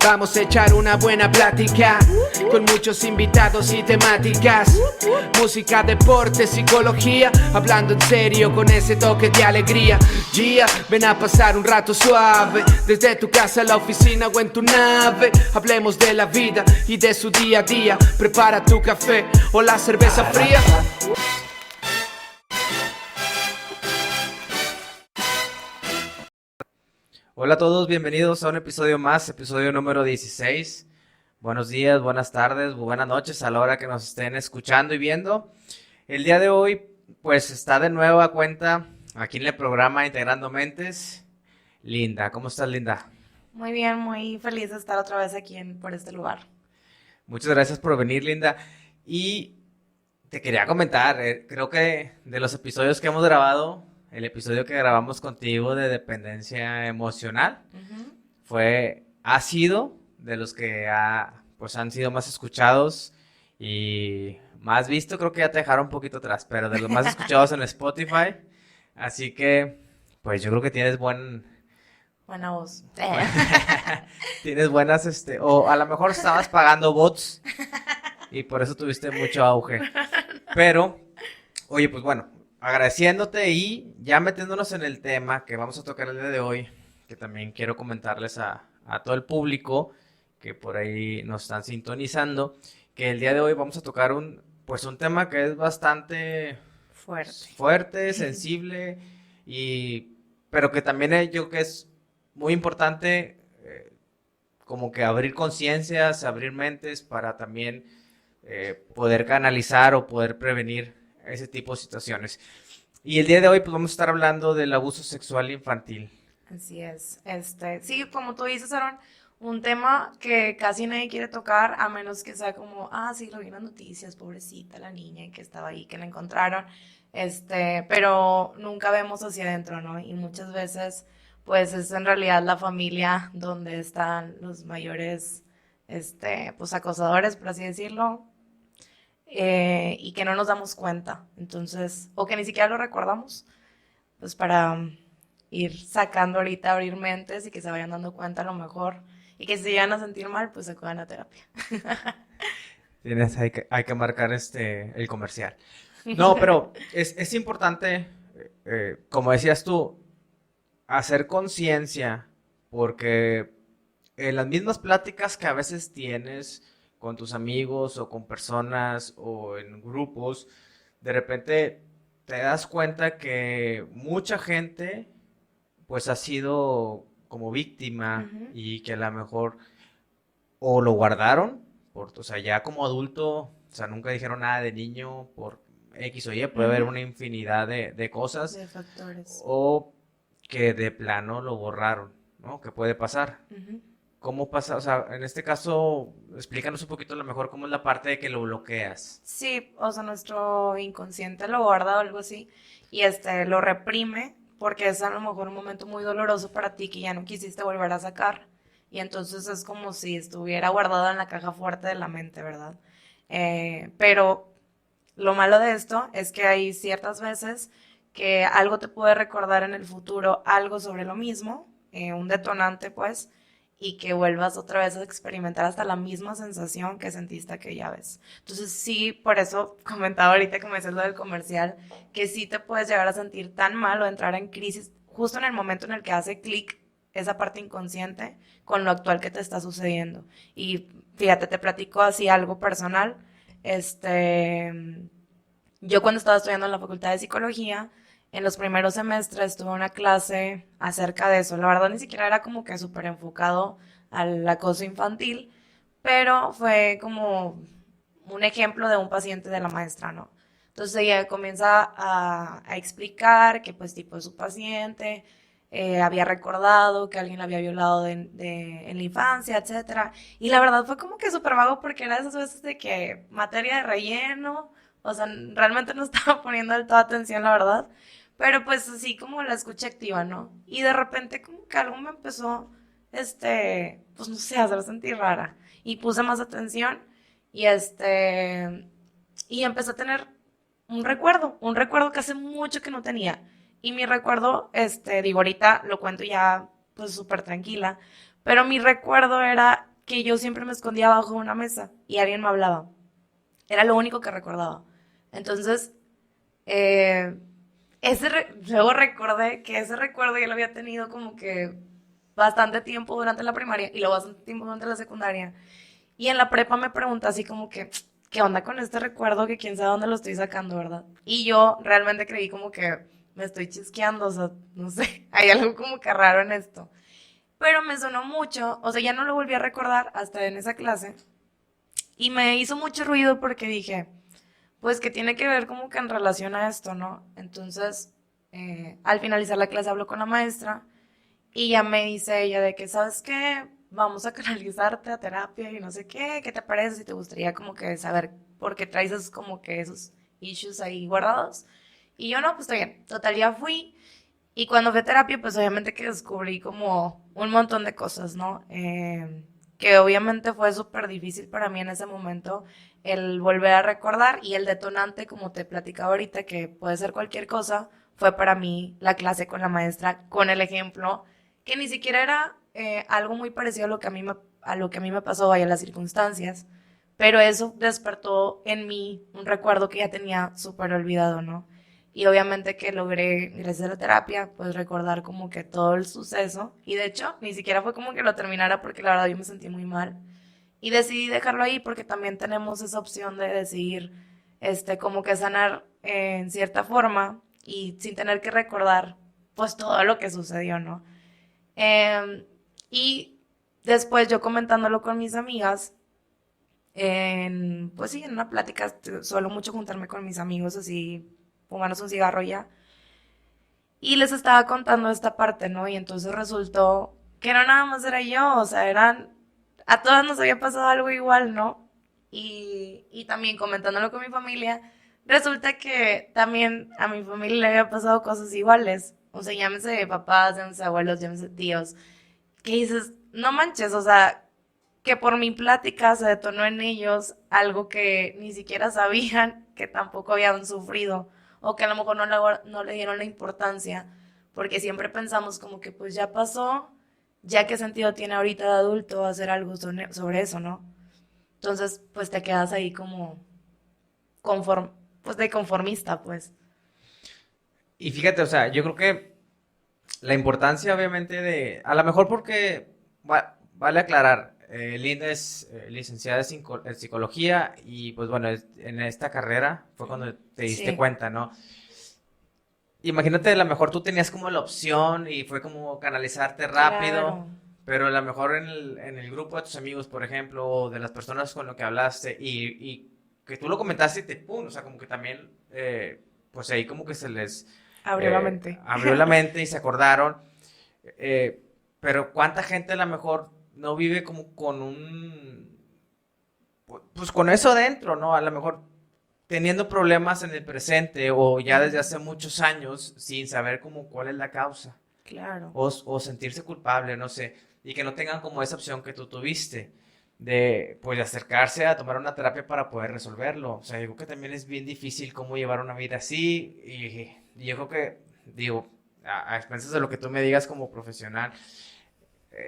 Vamos a echar una buena plática con muchos invitados y temáticas. Música, deporte, psicología, hablando en serio con ese toque de alegría. Gia, ven a pasar un rato suave, desde tu casa a la oficina o en tu nave. Hablemos de la vida y de su día a día. Prepara tu café o la cerveza fría. Hola a todos, bienvenidos a un episodio más, episodio número 16. Buenos días, buenas tardes, buenas noches a la hora que nos estén escuchando y viendo. El día de hoy, pues está de nuevo a cuenta aquí en el programa Integrando Mentes. Linda, ¿cómo estás, Linda? Muy bien, muy feliz de estar otra vez aquí por este lugar. Muchas gracias por venir, Linda. Y te quería comentar, creo que de los episodios que hemos grabado, el episodio que grabamos contigo de dependencia emocional ha sido de los que pues han sido más escuchados y más visto. Creo que ya te dejaron un poquito atrás, pero de los más escuchados en Spotify. Así que, pues yo creo que tienes buena voz. Tienes buenas, o a lo mejor estabas pagando bots y por eso tuviste mucho auge. Pero, oye, pues bueno, agradeciéndote y ya metiéndonos en el tema que vamos a tocar el día de hoy, que también quiero comentarles a todo el público que por ahí nos están sintonizando, que el día de hoy vamos a tocar un tema que es bastante fuerte, sensible, pero que también yo creo que es muy importante como que abrir conciencias, abrir mentes para también poder canalizar o poder prevenir ese tipo de situaciones. Y el día de hoy pues vamos a estar hablando del abuso sexual infantil. Así es. Sí, como tú dices, Aaron, un tema que casi nadie quiere tocar, a menos que sea como, sí, lo vi en las noticias, pobrecita la niña que estaba ahí, que la encontraron, pero nunca vemos hacia adentro, ¿no? Y muchas veces, pues es en realidad la familia donde están los mayores, pues acosadores, por así decirlo, y que no nos damos cuenta, entonces, o que ni siquiera lo recordamos, pues para ir sacando ahorita, abrir mentes y que se vayan dando cuenta a lo mejor, y que si se llegan a sentir mal, pues acudan a terapia. Hay que marcar el comercial. No, pero es importante, como decías tú, hacer conciencia, porque en las mismas pláticas que a veces tienes con tus amigos o con personas o en grupos, de repente te das cuenta que mucha gente pues ha sido como víctima y que a lo mejor o lo guardaron, o sea, ya como adulto, o sea, nunca dijeron nada de niño por X o Y, puede haber una infinidad de cosas. De factores. O que de plano lo borraron, ¿no? ¿Qué puede pasar? ¿Cómo pasa? O sea, en este caso, explícanos un poquito a lo mejor cómo es la parte de que lo bloqueas. Sí, o sea, nuestro inconsciente lo guarda o algo así y lo reprime porque es a lo mejor un momento muy doloroso para ti que ya no quisiste volver a sacar y entonces es como si estuviera guardado en la caja fuerte de la mente, ¿verdad? Pero lo malo de esto es que hay ciertas veces que algo te puede recordar en el futuro algo sobre lo mismo, un detonante pues, y que vuelvas otra vez a experimentar hasta la misma sensación que sentiste aquella vez. Entonces sí, por eso comentaba ahorita que me decías lo del comercial, que sí te puedes llegar a sentir tan mal o entrar en crisis justo en el momento en el que hace clic esa parte inconsciente con lo actual que te está sucediendo. Y fíjate, te platico así algo personal. Yo cuando estaba estudiando en la Facultad de Psicología, en los primeros semestres tuve una clase acerca de eso. La verdad ni siquiera era como que súper enfocado al acoso infantil, pero fue como un ejemplo de un paciente de la maestra, ¿no? Entonces ella comienza a explicar que pues tipo de su paciente había recordado que alguien la había violado en la infancia, etcétera. Y la verdad fue como que súper vago porque era de esas veces de que materia de relleno, o sea, realmente no estaba poniendo del todo atención, la verdad. Pero pues así como la escucha activa, ¿no? Y de repente como que algo me empezó, pues no sé, a hacer sentir rara. Y puse más atención y y empecé a tener un recuerdo que hace mucho que no tenía. Y mi recuerdo, digo, ahorita lo cuento ya pues súper tranquila, pero mi recuerdo era que yo siempre me escondía abajo de una mesa y alguien me hablaba. Era lo único que recordaba. Entonces, eh, luego recordé que ese recuerdo ya lo había tenido como que bastante tiempo durante la primaria y luego bastante tiempo durante la secundaria. Y en la prepa me pregunté así como que, ¿qué onda con este recuerdo? Que quién sabe dónde lo estoy sacando, ¿verdad? Y yo realmente creí como que me estoy chisqueando, o sea, no sé, hay algo como que raro en esto. Pero me sonó mucho, o sea, ya no lo volví a recordar hasta en esa clase. Y me hizo mucho ruido porque dije, pues que tiene que ver como que en relación a esto, ¿no? Entonces, al finalizar la clase hablo con la maestra y ya me dice ella de que, ¿sabes qué? Vamos a canalizarte a terapia y no sé qué te parece? Si te gustaría como que saber por qué traes esos, como que esos issues ahí guardados. Y yo no, pues está bien. Total, ya fui. Y cuando fui a terapia, pues obviamente que descubrí como un montón de cosas, ¿no? Que obviamente fue súper difícil para mí en ese momento el volver a recordar y el detonante, como te platicaba ahorita, que puede ser cualquier cosa, fue para mí la clase con la maestra, con el ejemplo, que ni siquiera era algo muy parecido a lo que a lo que a mí me pasó, vaya, las circunstancias, pero eso despertó en mí un recuerdo que ya tenía súper olvidado, ¿no? Y obviamente que logré, gracias a la terapia, pues recordar como que todo el suceso. Y de hecho, ni siquiera fue como que lo terminara porque la verdad yo me sentí muy mal. Y decidí dejarlo ahí porque también tenemos esa opción de decidir, como que sanar en cierta forma y sin tener que recordar, pues todo lo que sucedió, ¿no? Y después yo comentándolo con mis amigas, pues sí, en una plática, suelo mucho juntarme con mis amigos así, fumarnos un cigarro ya. Y les estaba contando esta parte, ¿no? Y entonces resultó que no nada más era yo, o sea, a todas nos había pasado algo igual, ¿no? Y también comentándolo con mi familia, resulta que también a mi familia le había pasado cosas iguales. O sea, llámese papás, llámese abuelos, llámese tíos. Que dices, no manches, o sea, que por mi plática se detonó en ellos algo que ni siquiera sabían, que tampoco habían sufrido, o que a lo mejor no le dieron la importancia, porque siempre pensamos como que pues ya pasó, ya qué sentido tiene ahorita de adulto hacer algo sobre eso, ¿no? Entonces, pues te quedas ahí como conform, pues de conformista, pues. Y fíjate, o sea, yo creo que la importancia obviamente a lo mejor porque, vale aclarar, Linda es licenciada en psicología y pues bueno, en esta carrera fue cuando te diste Sí, cuenta, ¿no? Imagínate, a lo mejor tú tenías como la opción y fue como canalizarte rápido, claro, pero a lo mejor en el grupo de tus amigos, por ejemplo, o de las personas con lo que hablaste y que tú lo comentaste y te, pum, o sea, como que también, pues ahí como que se les abrió la mente. abrió la mente y se acordaron, eh, pero cuánta gente a lo mejor no vive como con pues con eso dentro, ¿no? A lo mejor teniendo problemas en el presente o ya desde hace muchos años sin saber como cuál es la causa Claro, o sentirse culpable, no sé, y que no tengan como esa opción que tú tuviste de pues de acercarse a tomar una terapia para poder resolverlo. O sea, digo que también es bien difícil cómo llevar una vida así y yo creo que, digo, a expensas de lo que tú me digas como profesional,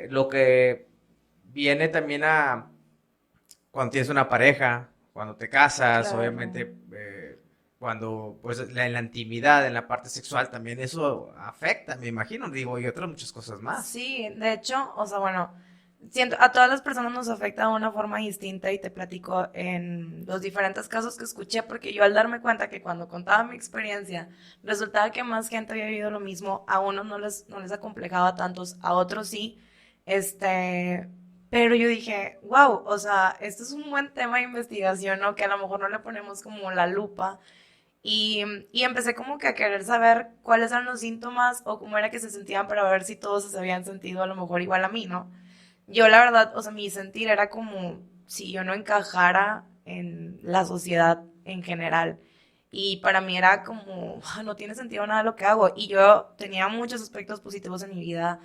lo que viene también a cuando tienes una pareja, cuando te casas, claro. obviamente, cuando, pues, en la intimidad, en la parte sexual, también eso afecta, me imagino, digo, y otras muchas cosas más. Sí, de hecho, o sea, bueno, siento, a todas las personas nos afecta de una forma distinta y te platico en los diferentes casos que escuché, porque yo al darme cuenta que cuando contaba mi experiencia, resultaba que más gente había vivido lo mismo, a unos no les acomplejaba tantos, a otros sí, pero yo dije, wow, o sea, esto es un buen tema de investigación, ¿no? Que a lo mejor no le ponemos como la lupa y empecé como que a querer saber cuáles eran los síntomas o cómo era que se sentían para ver si todos se habían sentido a lo mejor igual a mí, ¿no? Yo la verdad, o sea, mi sentir era como si yo no encajara en la sociedad en general. Y para mí era como, "Ah, no tiene sentido nada lo que hago". Y yo tenía muchos aspectos positivos en mi vida,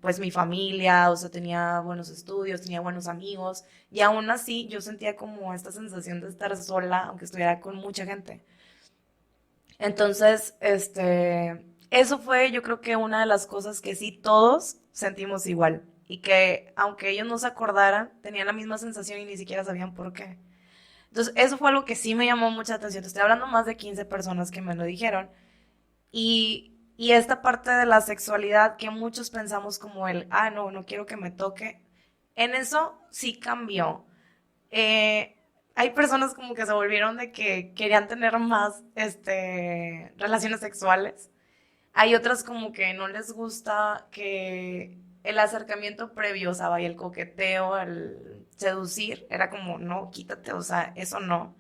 pues mi familia, o sea, tenía buenos estudios, tenía buenos amigos. Y aún así yo sentía como esta sensación de estar sola, aunque estuviera con mucha gente. Entonces, eso fue yo creo que una de las cosas que sí todos sentimos igual. y que aunque ellos no se acordaran, tenían la misma sensación y ni siquiera sabían por qué. Entonces, eso fue algo que sí me llamó mucha atención. Te estoy hablando más de 15 personas que me lo dijeron. Y esta parte de la sexualidad que muchos pensamos como no, no quiero que me toque, en eso sí cambió. Hay personas como que se volvieron de que querían tener más relaciones sexuales. Hay otras como que no les gusta que el acercamiento previo, o sea, vaya el coqueteo, el seducir, era como, no, quítate, o sea, eso no.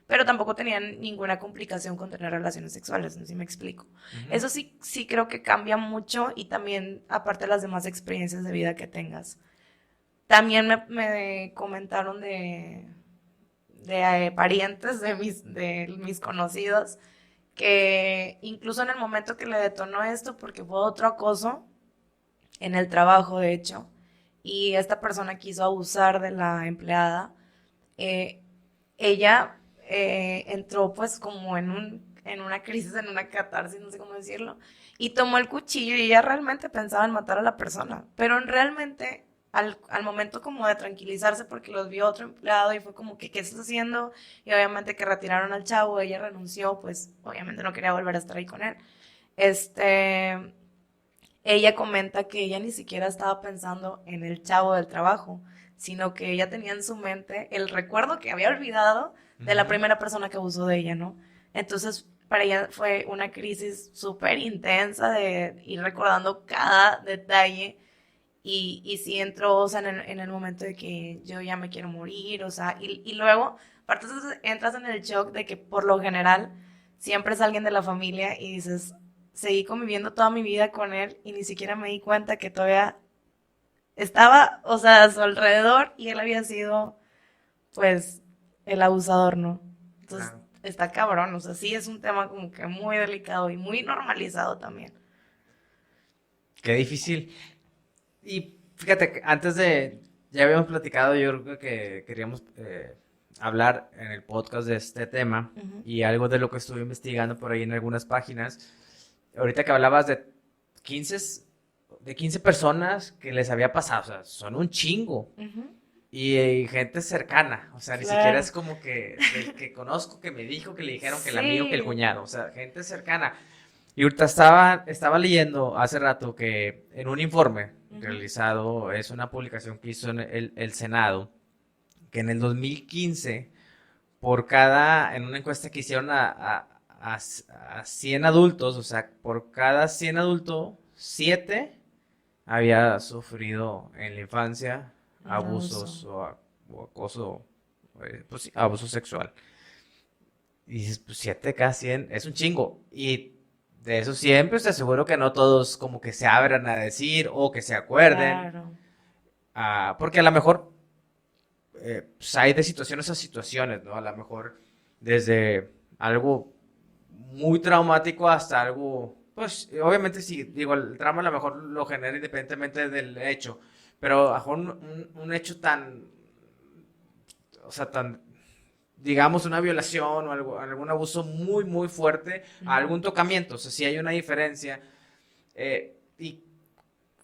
Pero tampoco tenían ninguna complicación con tener relaciones sexuales, no sé si me explico. Eso sí, sí creo que cambia mucho y también, aparte de las demás experiencias de vida que tengas. También me comentaron de parientes de mis conocidos que incluso en el momento que le detonó esto, porque fue otro acoso en el trabajo, de hecho, y esta persona quiso abusar de la empleada, ella entró pues como en una crisis, en una catarsis, no sé cómo decirlo, y tomó el cuchillo y ella realmente pensaba en matar a la persona, pero realmente al momento como de tranquilizarse porque los vio otro empleado y fue como que, ¿qué estás haciendo? Y obviamente que retiraron al chavo, ella renunció, pues obviamente no quería volver a estar ahí con él. Ella comenta que ella ni siquiera estaba pensando en el chavo del trabajo, sino que ella tenía en su mente el recuerdo que había olvidado de la primera persona que abusó de ella, ¿no? Entonces, para ella fue una crisis súper intensa de ir recordando cada detalle y sí entró, o sea, en el momento de que yo ya me quiero morir, o sea, y luego, aparte entras en el shock de que por lo general siempre es alguien de la familia y dices, seguí conviviendo toda mi vida con él y ni siquiera me di cuenta que todavía estaba, o sea, a su alrededor y él había sido, pues, el abusador, ¿no? Entonces, Claro. está cabrón, o sea, sí es un tema como que muy delicado y muy normalizado también. Qué difícil. Y fíjate, que antes de, ya habíamos platicado, yo creo que queríamos hablar en el podcast de este tema y algo de lo que estuve investigando por ahí en algunas páginas. Ahorita que hablabas de 15, de 15 personas que les había pasado, o sea, son un chingo. Y gente cercana, o sea, ni siquiera Claro. es como que el que conozco, que me dijo, que le dijeron, que el amigo, que el Sí. cuñado, o sea, gente cercana. Y ahorita estaba leyendo hace rato que en un informe realizado, es una publicación que hizo en el Senado, que en el 2015, en una encuesta que hicieron a 100 adultos, o sea, por cada 100 adultos, 7 había sufrido en la infancia Un abusos abuso. o acoso, pues sí, abuso sexual. Y dices, pues 7 de cada 100 es un chingo. Y de esos 100, pues te aseguro que no todos como que se abran a decir o que se acuerden. Claro. Porque a lo mejor pues hay de situaciones a situaciones, ¿no? A lo mejor desde algo muy traumático hasta algo, pues obviamente sí, digo, el trauma a lo mejor lo genera independientemente del hecho, pero a lo mejor un hecho tan, o sea, tan, digamos, una violación o algún abuso muy, muy fuerte, a algún tocamiento, o sea, sí hay una diferencia. Y,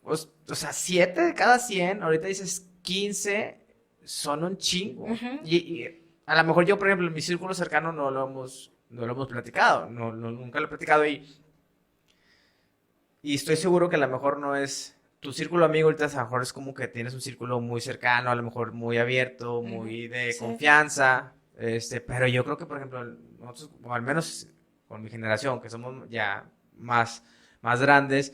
pues, o sea, 7 de cada 100 ahorita dices 15 son un chingo. Y a lo mejor yo, por ejemplo, en mi círculo cercano no lo hemos platicado, nunca lo he platicado y estoy seguro que a lo mejor no es tu círculo amigo, ahorita a lo mejor es como que tienes un círculo muy cercano, a lo mejor muy abierto, muy de Sí. confianza, pero yo creo que, por ejemplo, nosotros, o al menos con mi generación, que somos ya más grandes,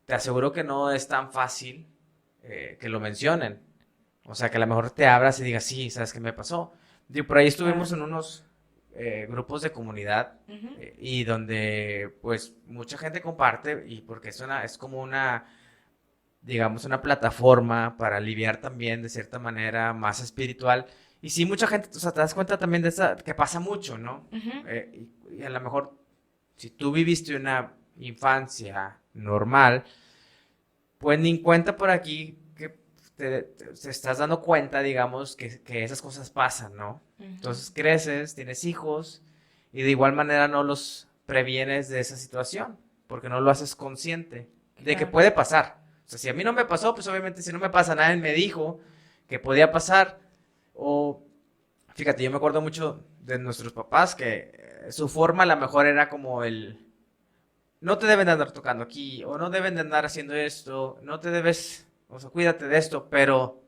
te aseguro que no es tan fácil que lo mencionen. O sea, que a lo mejor te abras y digas, sí, ¿sabes qué me pasó? Digo, por ahí estuvimos Claro. en unos grupos de comunidad y donde pues mucha gente comparte y porque es como una, digamos, una plataforma para aliviar también de cierta manera más espiritual. Y sí, mucha gente, o sea, te das cuenta también de esa, que pasa mucho, ¿no? Y a lo mejor, si tú viviste una infancia normal, pues ni en cuenta por aquí que te estás dando cuenta, digamos, que esas cosas pasan, ¿no? Entonces creces, tienes hijos y de igual manera no los previenes de esa situación, porque no lo haces consciente de que Claro. puede pasar. O sea, si a mí no me pasó, pues obviamente si no me pasa, nadie me dijo que podía pasar. O, fíjate, yo me acuerdo mucho de nuestros papás que su forma a lo mejor era como no te deben de andar tocando aquí, o no deben de andar haciendo esto, no te debes, o sea, cuídate de esto, pero,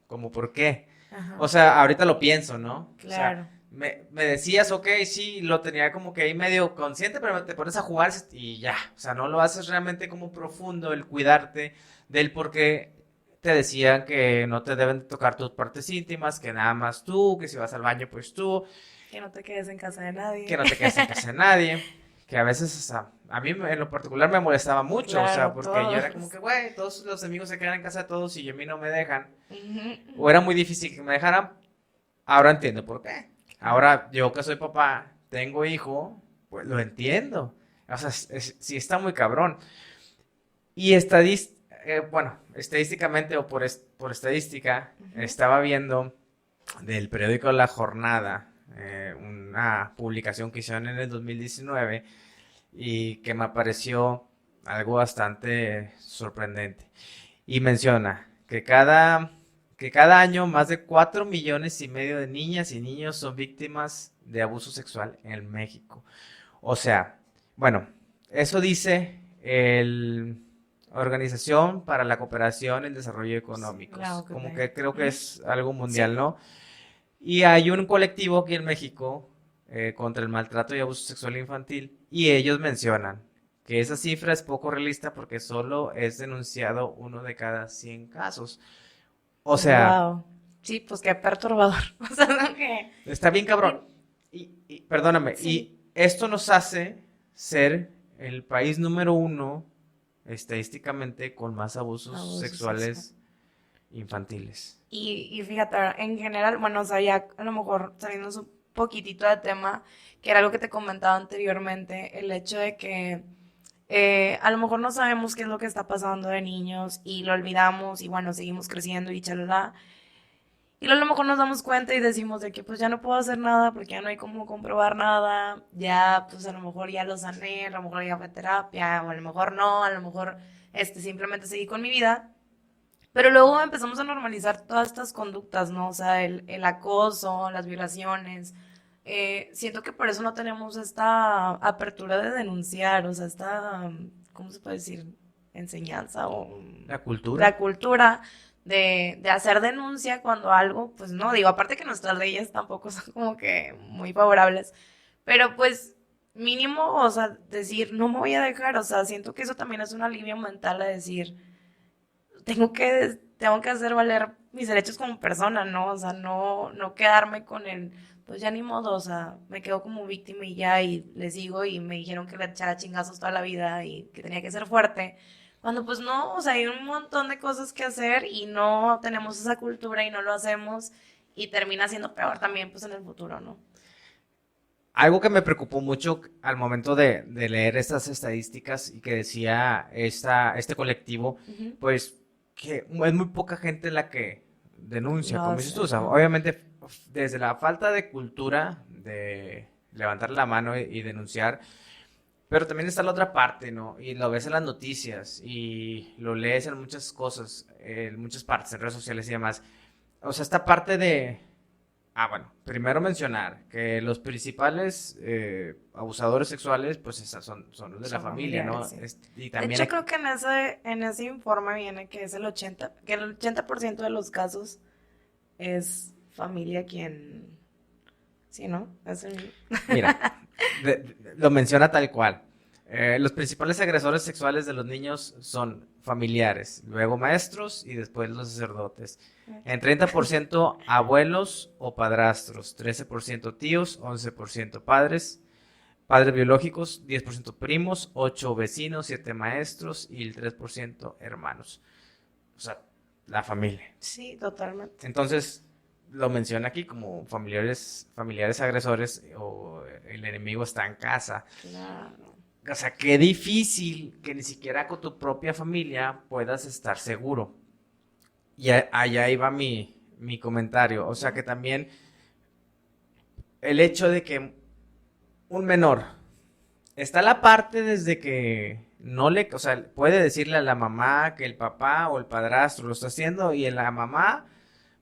¿como por qué? Ajá. O sea, ahorita lo pienso, ¿no? O sea, Claro. me decías, ok, sí, lo tenía como que ahí medio consciente, pero te pones a jugar y ya. O sea, no lo haces realmente como profundo el cuidarte del por qué te decían que no te deben tocar tus partes íntimas, que nada más tú, que si vas al baño, pues tú, Que no te quedes en casa de nadie. que no te quedes en casa de nadie. Que a veces, o sea, a mí en lo particular me molestaba mucho, o sea, Claro, porque yo era todos. como que, güey, todos los amigos se quedan en casa de todos y a mí no me dejan. Ujú. O era muy difícil que me dejaran. Ahora entiendo por qué. Ahora, yo que soy papá, tengo hijo, pues lo entiendo. O sea, sí está muy cabrón. Y bueno, estadísticamente o por estadística, Ujú. estaba viendo del periódico La Jornada, una publicación que hicieron en el 2019 y que me pareció algo bastante sorprendente. Y menciona que cada año más de 4,5 millones de niñas y niños son víctimas de abuso sexual en México. O sea, bueno, eso dice el Organización para la Cooperación y el Desarrollo Económicos. La OCDE. Como que creo que Ujú. es algo mundial, Sí. ¿no? Y hay un colectivo aquí en México contra el maltrato y abuso sexual infantil y ellos mencionan que esa cifra es poco realista porque solo es denunciado 1 de cada 100 casos. O sea, Wow. Sí, pues qué perturbador. O sea, no que. está bien cabrón. Perdóname, Sí. y esto nos hace ser el país número 1 estadísticamente con más abusos Abuso sexual. sexuales infantiles. Y fíjate, en general, bueno, o sea, ya a lo mejor saliendo un poquitito de tema, que era algo que te comentaba anteriormente, el hecho de que a lo mejor no sabemos qué es lo que está pasando de niños y lo olvidamos y bueno, seguimos creciendo y chalala. Y luego a lo mejor nos damos cuenta y decimos de que pues ya no puedo hacer nada porque ya no hay cómo comprobar nada, ya pues a lo mejor ya lo sané, a lo mejor ya fue a terapia, o a lo mejor no, a lo mejor simplemente seguí con mi vida. Pero luego empezamos a normalizar todas estas conductas, ¿no? O sea, el acoso, las violaciones. Siento que por eso no tenemos esta apertura de denunciar, o sea, esta, ¿cómo se puede decir? Enseñanza o La cultura. la cultura de hacer denuncia cuando algo, pues no, digo, aparte que nuestras leyes tampoco son como que muy favorables, pero pues mínimo, o sea, decir, no me voy a dejar, o sea, siento que eso también es un alivio mental a decir tengo que hacer valer mis derechos como persona, ¿no? O sea, no quedarme con el, pues ya ni modo, o sea, me quedo como víctima y ya, y les digo, y me dijeron que le echara chingazos toda la vida y que tenía que ser fuerte. Cuando pues no, o sea, hay un montón de cosas que hacer y no tenemos esa cultura y no lo hacemos y termina siendo peor también pues en el futuro, ¿no? Algo que me preocupó mucho al momento de leer estas estadísticas y que decía este colectivo, Ujú. pues que es muy poca gente la que denuncia, Lo como dices hace, tú, o sea, ajá. obviamente desde la falta de cultura de levantar la mano y denunciar, pero también está la otra parte, ¿no? Y lo ves en las noticias y lo lees en muchas cosas, en muchas partes, en redes sociales y demás. O sea, esta parte de... Ah, bueno, primero mencionar que los principales abusadores sexuales, pues son los de la Son familia, ¿no? familiares, sí. Y De también hecho, creo que en ese informe viene que es que el 80% de los casos es familia quien, sí, ¿no? mira, lo menciona tal cual. Los principales agresores sexuales de los niños son familiares, luego maestros y después los sacerdotes. En 30% abuelos o padrastros, 13% tíos, 11% padres biológicos, 10% primos, 8 vecinos, 7 maestros y el 3% hermanos. O sea, la familia. Sí, totalmente. Entonces, lo menciona aquí como familiares agresores o el enemigo está en casa. Claro. O sea, qué difícil que ni siquiera con tu propia familia puedas estar seguro. Y allá iba mi comentario. O sea, que también el hecho de que un menor está la parte desde que no le, o sea, puede decirle a la mamá que el papá o el padrastro lo está haciendo y la mamá,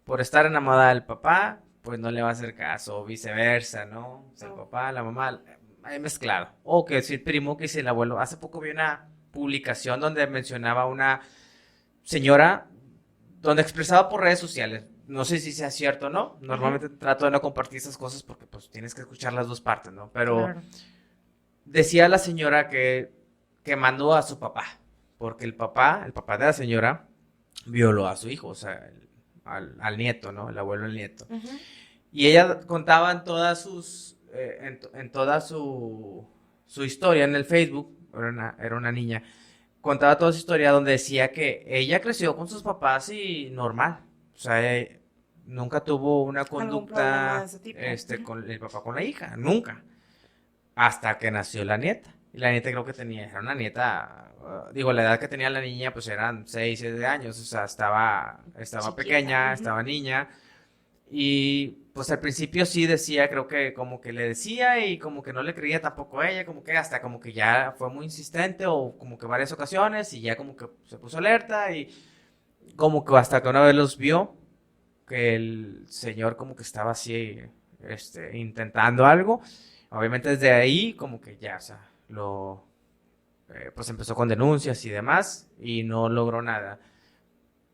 por estar enamorada del papá, pues no le va a hacer caso, o viceversa, ¿no? O sea, el papá, la mamá, hay mezclado. O que si el primo, que si el abuelo. Hace poco vi una publicación donde mencionaba una señora, donde expresaba por redes sociales, no sé si sea cierto o no, normalmente trato de no compartir esas cosas porque pues tienes que escuchar las dos partes, ¿no? Pero Claro. decía la señora que mandó a su papá, porque el papá de la señora, violó a su hijo, o sea, al nieto, ¿no? El abuelo al nieto. Ujú. Y ella contaba en todas sus, en toda su historia en el Facebook, era una niña, contaba toda su historia donde decía que ella creció con sus papás y normal, o sea, nunca tuvo una Algún problema de conducta, ese tipo. con el papá con la hija, nunca, hasta que nació la nieta. Y la nieta creo que era una nieta, digo, la edad que tenía la niña pues eran 6 7 años, o sea, estaba Chiquita, pequeña, ujú. estaba niña. Y pues al principio sí decía, creo que como que le decía y como que no le creía tampoco a ella, como que hasta como que ya fue muy insistente o como que varias ocasiones y ya como que se puso alerta y como que hasta que una vez los vio que el señor como que estaba así, intentando algo. Obviamente desde ahí como que ya, o sea, pues empezó con denuncias y demás y no logró nada.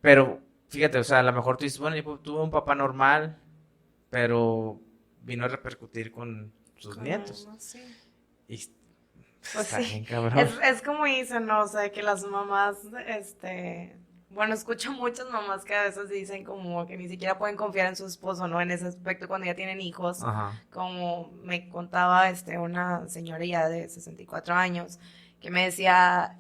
Pero fíjate, o sea, a lo mejor tú dices, bueno, yo tuve un papá normal, pero vino a repercutir con sus Con nietos. algo, sí. Y Pues está sí, bien, cabrón. es como dicen, ¿no? O sea, que las mamás, bueno, escucho muchas mamás que a veces dicen como que ni siquiera pueden confiar en su esposo, ¿no? En ese aspecto cuando ya tienen hijos, Ajá. como me contaba, una señora ya de 64 años, que me decía,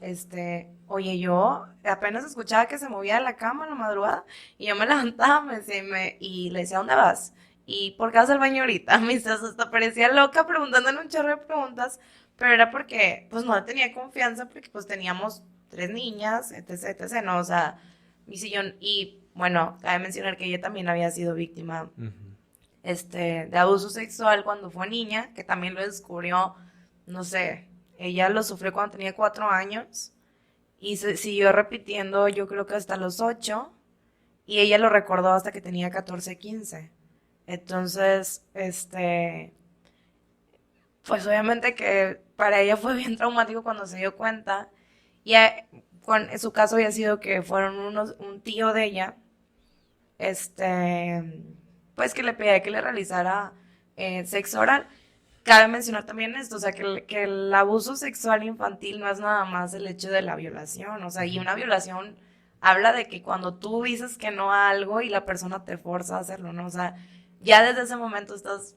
oye, yo apenas escuchaba que se movía de la cama en la madrugada, y yo me levantaba, me decía, y le decía, ¿dónde vas? ¿Y por qué vas al baño ahorita? Me dice, hasta parecía loca preguntándole un chorro de preguntas, pero era porque, pues, no tenía confianza, porque, pues, teníamos 3 niñas, etc, etc, ¿no? O sea, mi sillón, y, bueno, cabe mencionar que ella también había sido víctima, Ujú. de abuso sexual cuando fue niña, que también lo descubrió, no sé, ella lo sufrió cuando tenía 4 años, y se siguió repitiendo, yo creo que hasta los 8, y ella lo recordó hasta que tenía 14 15. Entonces, pues obviamente que para ella fue bien traumático cuando se dio cuenta. Y en su caso había sido que fueron un tío de ella, pues que le pedía que le realizara sexo oral. Cabe mencionar también esto, o sea, que el abuso sexual infantil no es nada más el hecho de la violación, o sea, y una violación habla de que cuando tú dices que no a algo y la persona te forza a hacerlo, ¿no? O sea, ya desde ese momento estás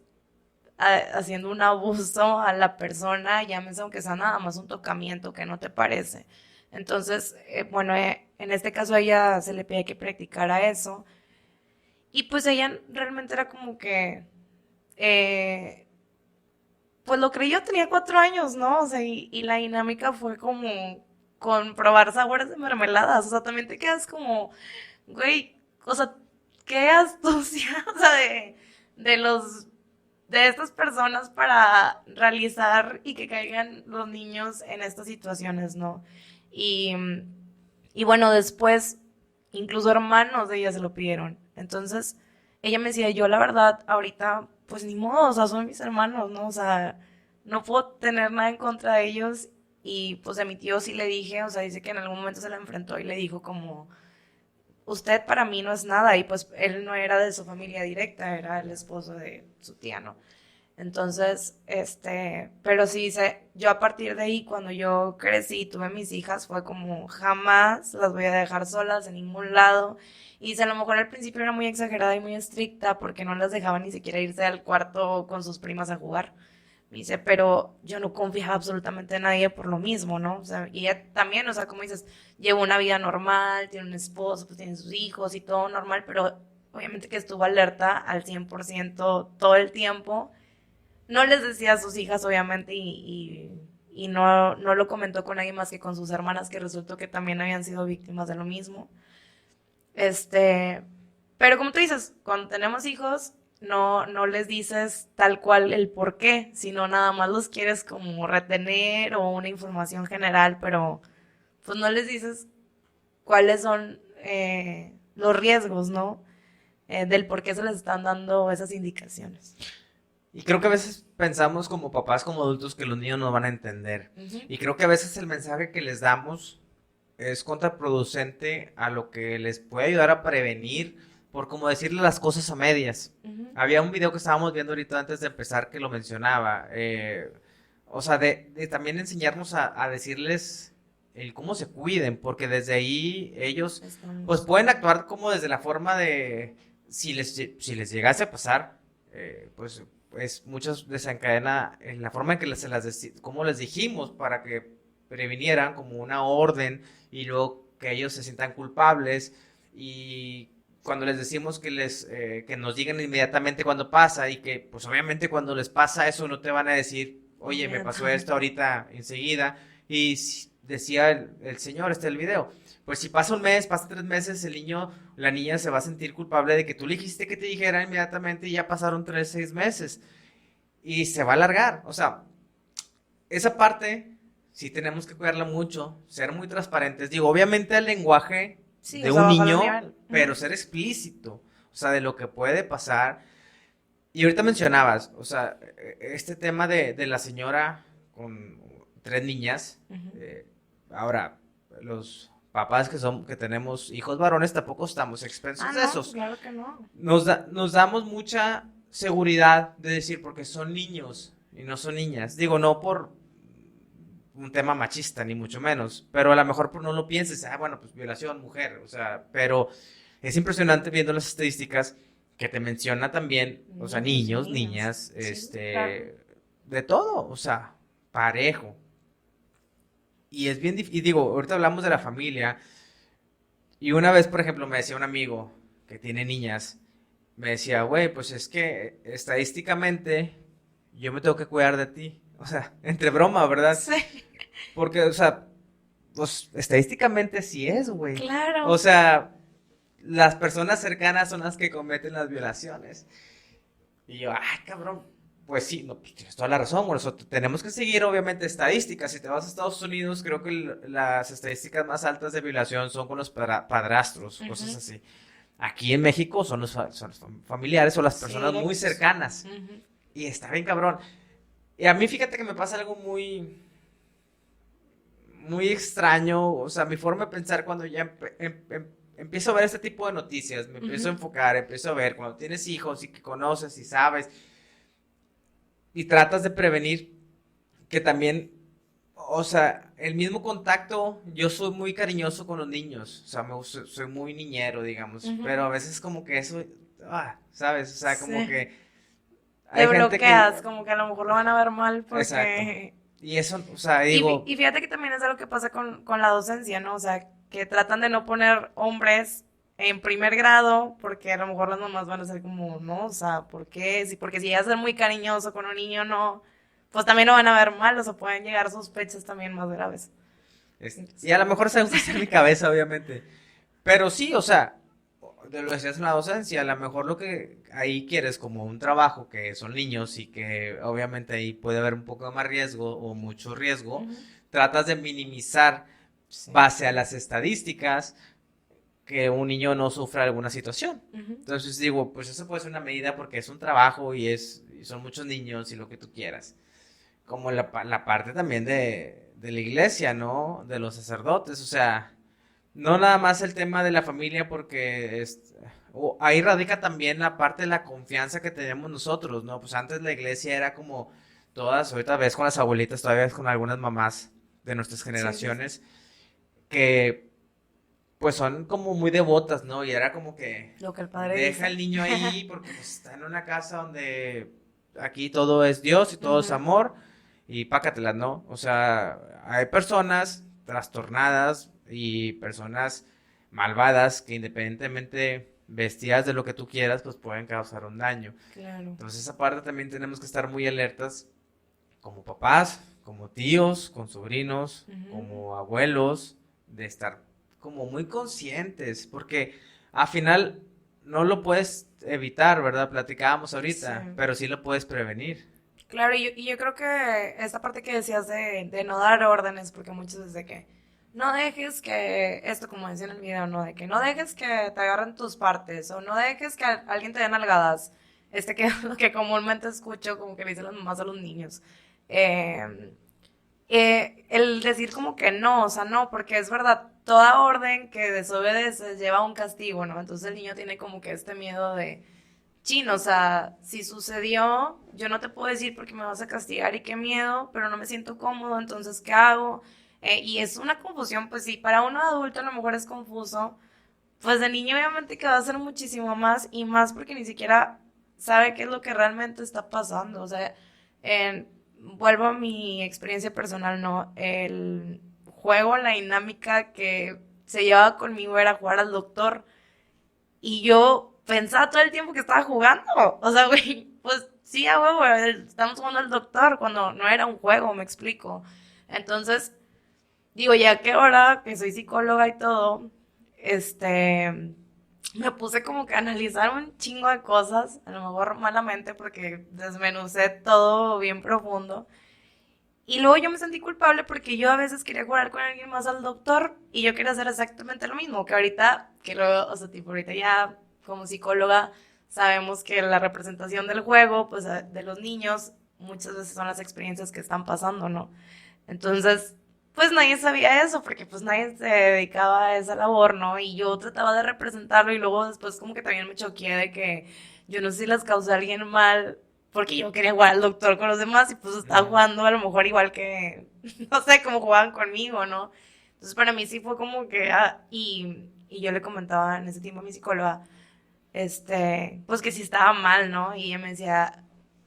haciendo un abuso a la persona, llámese aunque sea nada más un tocamiento que no te parece. Entonces, bueno, en este caso a ella se le pide que practicara eso. Y pues ella realmente era como que, eh, pues lo creyó, tenía 4 años, ¿no? O sea, y la dinámica fue como con probar sabores de mermeladas. O sea, también te quedas como, güey, o sea, qué astucia, o sea, de los de estas personas para realizar y que caigan los niños en estas situaciones, ¿no? Y, y bueno, después, incluso hermanos de ella se lo pidieron. Entonces, ella me decía, yo la verdad, ahorita, pues ni modo, o sea, son mis hermanos, ¿no? O sea, no puedo tener nada en contra de ellos. Y pues a mi tío sí le dije, o sea, dice que en algún momento se la enfrentó y le dijo como, usted para mí no es nada. Y pues él no era de su familia directa, era el esposo de su tía, ¿no? Entonces, pero sí, yo a partir de ahí, cuando yo crecí y tuve mis hijas, fue como jamás las voy a dejar solas en ningún lado. Y dice, a lo mejor al principio era muy exagerada y muy estricta porque no las dejaba ni siquiera irse al cuarto con sus primas a jugar. Me dice, pero yo no confiaba absolutamente en nadie por lo mismo, ¿no? O sea, y ella también, o sea, como dices, lleva una vida normal, tiene un esposo, pues tiene sus hijos y todo normal, pero obviamente que estuvo alerta al 100% todo el tiempo. No les decía a sus hijas, obviamente, y no lo comentó con nadie más que con sus hermanas, que resultó que también habían sido víctimas de lo mismo. Este, pero como tú dices, cuando tenemos hijos, no les dices tal cual el por qué, sino nada más los quieres como retener o una información general, pero pues no les dices cuáles son los riesgos, ¿no? Del por qué se les están dando esas indicaciones. Y creo que a veces pensamos como papás, como adultos, que los niños no van a entender. Ujú. Y creo que a veces el mensaje que les damos es contraproducente a lo que les puede ayudar a prevenir por como decirle las cosas a medias. Ujú. Había un video que estábamos viendo ahorita antes de empezar que lo mencionaba. O sea, de también enseñarnos a decirles el cómo se cuiden, porque desde ahí ellos Estamos- pues pueden actuar como desde la forma de, si les llegase a pasar, pues muchos desencadena en la forma en que como les dijimos para que previnieran como una orden y luego que ellos se sientan culpables y cuando les decimos que nos digan inmediatamente cuando pasa y que pues obviamente cuando les pasa eso no te van a decir, oye, me pasó esto ahorita enseguida y decía el señor, el video, pues si pasa un mes, pasa 3 meses, el niño, la niña se va a sentir culpable de que tú le dijiste que te dijera inmediatamente y ya pasaron 6 meses y se va a alargar, o sea, esa parte sí tenemos que cuidarla mucho, ser muy transparentes, digo, obviamente el lenguaje Sí, de o sea, un bajar el niño, nivel. pero Ujú. ser explícito, o sea, de lo que puede pasar. Y ahorita mencionabas, o sea, este tema de la señora con 3 niñas, Ujú. ahora, los papás que tenemos hijos varones tampoco estamos expensos Ah, de no, esos. claro que no. Nos damos mucha seguridad de decir, porque son niños y no son niñas. Digo, no por un tema machista, ni mucho menos, pero a lo mejor no lo pienses, bueno, pues violación, mujer, o sea, pero es impresionante viendo las estadísticas que te menciona también, o sea, Niños, niños, niñas. niñas, Sí, claro. de todo, o sea, parejo. Y es bien difícil, y digo, ahorita hablamos de la familia, y una vez, por ejemplo, me decía un amigo que tiene niñas, me decía, güey, pues es que estadísticamente yo me tengo que cuidar de ti. O sea, entre broma, ¿verdad? Sí, Porque, o sea, pues estadísticamente sí es, güey. O claro. sea, las personas cercanas son las que cometen las violaciones. Y yo, ay, cabrón, pues sí, no, pues tienes toda la razón, güey. Tenemos que seguir, obviamente, estadísticas. Si te vas a Estados Unidos, creo que las estadísticas más altas de violación son con los padrastros, cosas Ujú. así. Aquí en México son los familiares o las Sí, personas muy directos. cercanas. Ujú. Y está bien, cabrón. Y a mí, fíjate que me pasa algo muy extraño, o sea, mi forma de pensar cuando ya empiezo a ver este tipo de noticias, me empiezo a Ujú. enfocar, empiezo a ver cuando tienes hijos y que conoces y sabes y tratas de prevenir que también, o sea, el mismo contacto, yo soy muy cariñoso con los niños, o sea, soy muy niñero, digamos, Ujú. pero a veces como que eso, ¿sabes? O sea, como Sí. que Te hay gente bloqueas, que, como que a lo mejor lo van a ver mal exacto, porque... y eso, o sea, Y, digo, y fíjate que también es algo que pasa con la docencia, ¿no? O sea, que tratan de no poner hombres en primer grado porque a lo mejor las mamás van a ser como, no, o sea, ¿por qué? Sí, porque si llegas a ser muy cariñoso con un niño, no, pues también lo van a ver mal, o sea, pueden llegar sospechas también más graves. y a lo mejor se gusta hacer mi cabeza, obviamente. Pero sí, o sea, de lo que decías en la docencia, a lo mejor lo que ahí quieres como un trabajo que son niños y que obviamente ahí puede haber un poco más riesgo o mucho riesgo, Ujú. tratas de minimizar Sí. base a las estadísticas que un niño no sufra alguna situación. Ujú. Entonces digo, pues eso puede ser una medida porque es un trabajo y son muchos niños y lo que tú quieras. Como la parte también de la iglesia, ¿no? De los sacerdotes, o sea, no nada más el tema de la familia porque ahí radica también la parte de la confianza que tenemos nosotros, ¿no? Pues antes la iglesia era como todas, ahorita ves con las abuelitas, todavía ves con algunas mamás de nuestras Sí, sí, sí. generaciones que pues son como muy devotas, ¿no? Y era como que Lo que el padre deja dice. al niño ahí porque pues está en una casa donde aquí todo es Dios y todo es Ujú. amor y pácatelas, ¿no? O sea, hay personas trastornadas y personas malvadas que independientemente vestidas de lo que tú quieras, pues pueden causar un daño. Claro. Entonces esa parte también tenemos que estar muy alertas como papás, como tíos, con sobrinos, Ujú. como abuelos, de estar como muy conscientes, porque al final no lo puedes evitar, ¿verdad? Platicábamos ahorita, Sí. pero sí lo puedes prevenir. Claro, y yo creo que esta parte que decías de no dar órdenes, porque muchas veces de que no dejes que, esto como decía en el video, ¿no? De que no dejes que te agarren tus partes, o no dejes que alguien te dé nalgadas, que es lo que comúnmente escucho, como que le dicen las mamás a los niños. Eh, el decir como que no, o sea, no, porque es verdad, toda orden que desobedeces lleva a un castigo, ¿no? Entonces el niño tiene como que este miedo de chin, o sea, si sucedió, yo no te puedo decir porque me vas a castigar y qué miedo, pero no me siento cómodo, entonces, ¿qué hago? Y es una confusión, pues sí, para uno adulto a lo mejor es confuso, pues de niño obviamente que va a ser muchísimo más y más porque ni siquiera sabe qué es lo que realmente está pasando, o sea, en- vuelvo a mi experiencia personal, ¿no? El juego, la dinámica que se llevaba conmigo era jugar al doctor. Y yo pensaba todo el tiempo que estaba jugando. O sea, güey, pues sí, a huevo, estamos jugando al doctor cuando no era un juego, me explico. Entonces, digo, ya que ahora que soy psicóloga y todo, me puse como que a analizar un chingo de cosas, a lo mejor malamente porque desmenucé todo bien profundo. Y luego yo me sentí culpable porque yo a veces quería jugar con alguien más al doctor y yo quería hacer exactamente lo mismo, que ahorita, que luego, o sea, tipo, ahorita ya como psicóloga sabemos que la representación del juego, pues de los niños, muchas veces son las experiencias que están pasando, ¿no? Entonces, pues nadie sabía eso porque pues nadie se dedicaba a esa labor, ¿no? Y yo trataba de representarlo y luego después como que también me choqué de que yo no sé si las causé a alguien mal porque yo quería jugar al doctor con los demás y pues estaba Ujú. jugando a lo mejor igual que, no sé, cómo jugaban conmigo, ¿no? Entonces para mí sí fue como que, y yo le comentaba en ese tiempo a mi psicóloga, pues que sí estaba mal, ¿no? Y ella me decía,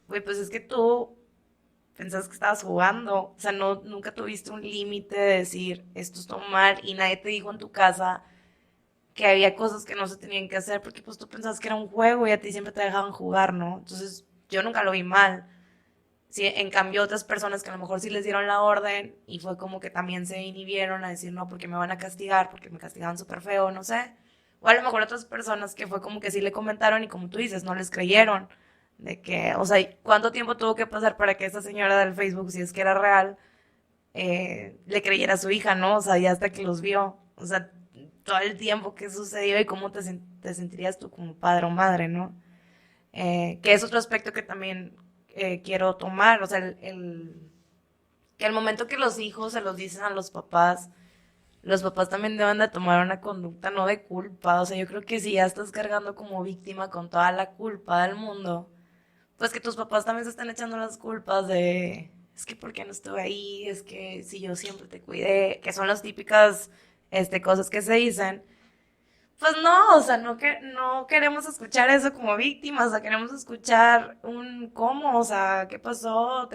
güey, pues es que tú pensabas que estabas jugando, o sea, no, nunca tuviste un límite de decir, esto está mal y nadie te dijo en tu casa que había cosas que no se tenían que hacer porque pues tú pensabas que era un juego y a ti siempre te dejaban jugar, ¿no? Entonces yo nunca lo vi mal. Sí, en cambio otras personas que a lo mejor sí les dieron la orden y fue como que también se inhibieron a decir no porque me van a castigar, porque me castigaban súper feo, no sé. O a lo mejor otras personas que fue como que sí le comentaron y como tú dices, no les creyeron. De que, o sea, ¿cuánto tiempo tuvo que pasar para que esa señora del Facebook, si es que era real, le creyera a su hija, ¿no? O sea, ya hasta que los vio. O sea, todo el tiempo que sucedió y cómo te sentirías tú como padre o madre, ¿no? Que es otro aspecto que también quiero tomar, o sea, que el momento que los hijos se los dicen a los papás también deben de tomar una conducta no de culpa, o sea, yo creo que si ya estás cargando como víctima con toda la culpa del mundo, pues que tus papás también se están echando las culpas de, es que por qué no estuve ahí, es que si yo siempre te cuidé, que son las típicas, cosas que se dicen, pues no, o sea, no queremos escuchar eso como víctimas, o sea, queremos escuchar un cómo, o sea, qué pasó,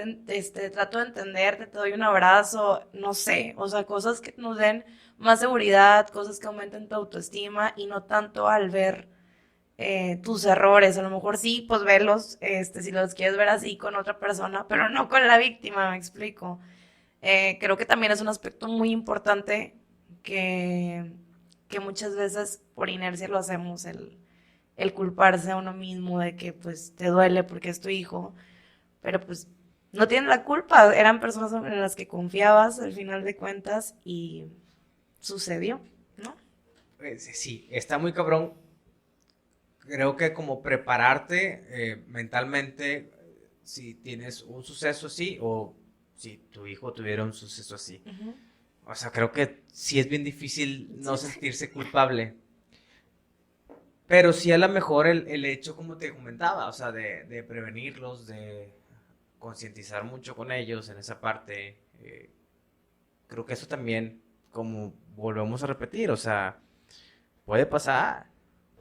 trato de entenderte, te doy un abrazo, no sé, o sea, cosas que nos den más seguridad, cosas que aumenten tu autoestima y no tanto al ver tus errores, a lo mejor sí, pues verlos, si los quieres ver así con otra persona, pero no con la víctima, me explico. Creo que también es un aspecto muy importante que, que muchas veces por inercia lo hacemos, el culparse a uno mismo de que pues te duele porque es tu hijo, pero pues no tienen la culpa, eran personas en las que confiabas al final de cuentas y sucedió, ¿no? Sí, está muy cabrón. Creo que como prepararte mentalmente si tienes un suceso así o si tu hijo tuviera un suceso así. Ujú. O sea, creo que sí es bien difícil no Sí, sí. sentirse culpable. Pero sí a lo mejor el hecho, como te comentaba, o sea, de prevenirlos, de concientizar mucho con ellos en esa parte. Creo que eso también, como volvemos a repetir, o sea, puede pasar.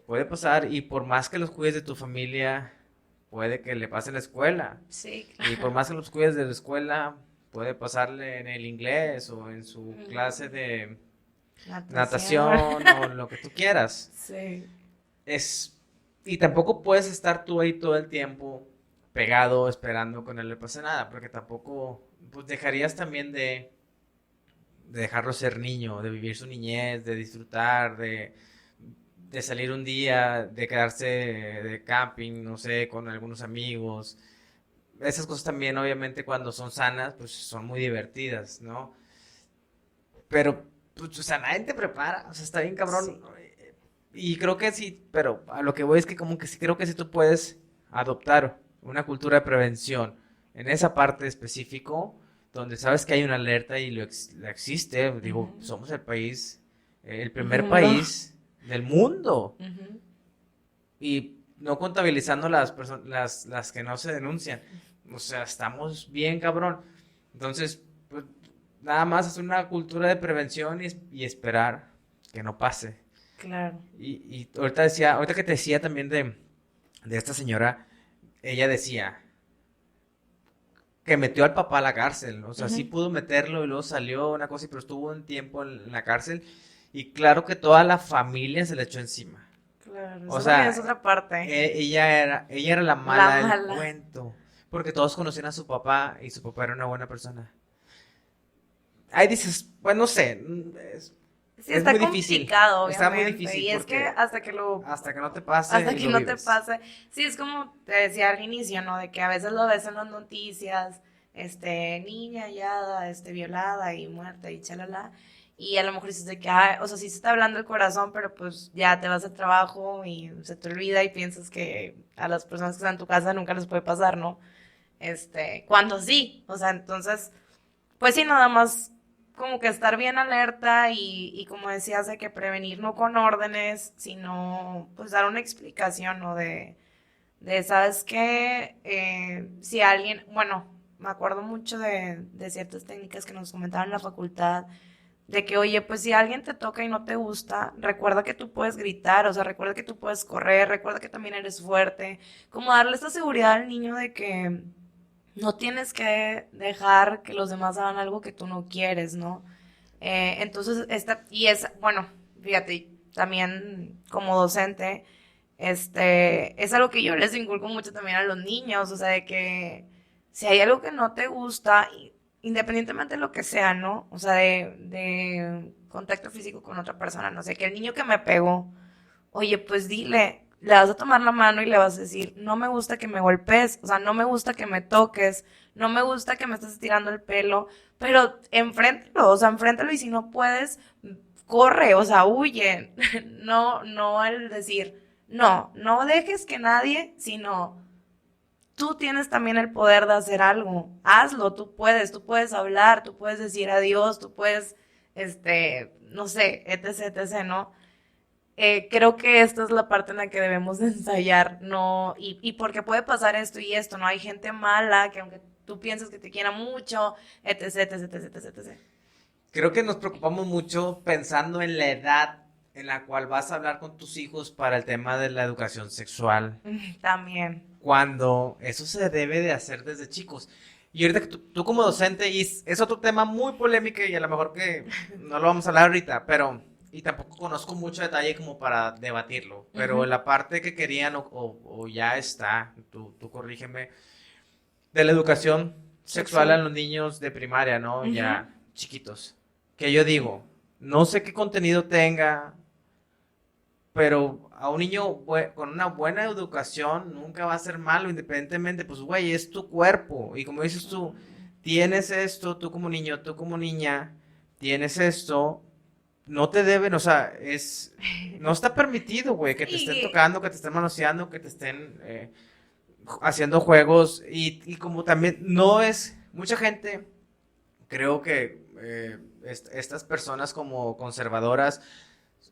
Puede pasar y por más que los cuides de tu familia, puede que le pase en la escuela. Sí, Y por claro. más que los cuides de la escuela, puede pasarle en el inglés o en su Ujú. clase de Natación. natación o lo que tú quieras. Sí. Es, y tampoco puedes estar tú ahí todo el tiempo pegado esperando que no le pase nada, porque tampoco, pues dejarías también de dejarlo ser niño, de vivir su niñez, de disfrutar, de de salir un día, de quedarse de camping, no sé, con algunos amigos. Esas cosas también, obviamente, cuando son sanas, pues son muy divertidas, ¿no? Pero, pues, o sea, nadie te prepara, o sea, está bien cabrón. Sí. Y creo que sí, pero a lo que voy es que como que sí creo que sí tú puedes adoptar una cultura de prevención en esa parte específico, donde sabes que hay una alerta y la existe. Digo, Ujú. somos el país, el primer Mundo. país del mundo. Ujú. Y no contabilizando las que no se denuncian. O sea, estamos bien cabrón. Entonces, pues, nada más es una cultura de prevención y esperar que no pase. Claro. Y ahorita que te decía también de esta señora, ella decía que metió al papá a la cárcel. O sea, sí Ujú. pudo meterlo y luego salió una cosa, pero estuvo un tiempo en la cárcel. Y claro que toda la familia se le echó encima. Claro, O eso también es sea, otra parte. ella era la La mala del mala. cuento. Porque todos conocían a su papá y su papá era una buena persona. Ahí dices, pues no sé, Sí, es está muy difícil. complicado, Está muy obviamente. difícil Y es que porque hasta que no te hasta pase, que lo no te vives. pase. Sí, es como te decía al inicio, ¿no? De que a veces lo ves en las noticias, niña hallada, violada y muerta y chalala. Y a lo mejor dices de que, ay, o sea, sí se está hablando el corazón, pero pues ya te vas al trabajo y se te olvida y piensas que a las personas que están en tu casa nunca les puede pasar, ¿no? Cuando sí, o sea, entonces pues sí, nada más como que estar bien alerta y como decías, de que prevenir no con órdenes, sino pues dar una explicación, ¿no? De ¿sabes qué? Si alguien, bueno, me acuerdo mucho de ciertas técnicas que nos comentaban en la facultad, de que, oye, pues si alguien te toca y no te gusta, recuerda que tú puedes gritar, o sea, recuerda que tú puedes correr, recuerda que también eres fuerte, como darle esta seguridad al niño de que no tienes que dejar que los demás hagan algo que tú no quieres, ¿no? Entonces, bueno, fíjate, también como docente, es algo que yo les inculco mucho también a los niños, o sea, de que si hay algo que no te gusta, independientemente de lo que sea, ¿no? O sea, de contacto físico con otra persona, no sé, que el niño que me pegó, oye, pues dile, le vas a tomar la mano y le vas a decir, no me gusta que me golpees, o sea, no me gusta que me toques, no me gusta que me estés estirando el pelo, pero enfréntalo, o sea, enfréntalo y si no puedes, corre, o sea, huye. No, no el decir, no, no dejes que nadie, sino tú tienes también el poder de hacer algo. Hazlo, tú puedes hablar, tú puedes decir adiós, tú puedes, no sé, etc, etc, ¿no? Creo que esta es la parte en la que debemos de ensayar, ¿no? Y porque puede pasar esto y esto, ¿no? Hay gente mala que aunque tú piensas que te quiera mucho, etc, etc, etc, etc, etc. Creo que nos preocupamos mucho pensando en la edad en la cual vas a hablar con tus hijos para el tema de la educación sexual, También. cuando eso se debe de hacer desde chicos. Y ahorita que tú como docente, y es otro tema muy polémico y a lo mejor que no lo vamos a hablar ahorita, pero, y tampoco conozco mucho detalle como para debatirlo, pero Ujú. la parte que querían o ya está, tú corrígeme, de la educación sexual a Sexual. los niños de primaria, ¿no? Ujú. Ya chiquitos. Que yo digo, no sé qué contenido tenga, pero a un niño con una buena educación nunca va a ser malo, independientemente, pues, güey, es tu cuerpo. Y como dices tú, tienes esto, tú como niño, tú como niña, tienes esto, no te deben, o sea, no está permitido, güey, que te estén Sí. tocando, que te estén manoseando, que te estén haciendo juegos. Y como también, no es, mucha gente, creo que estas personas como conservadoras,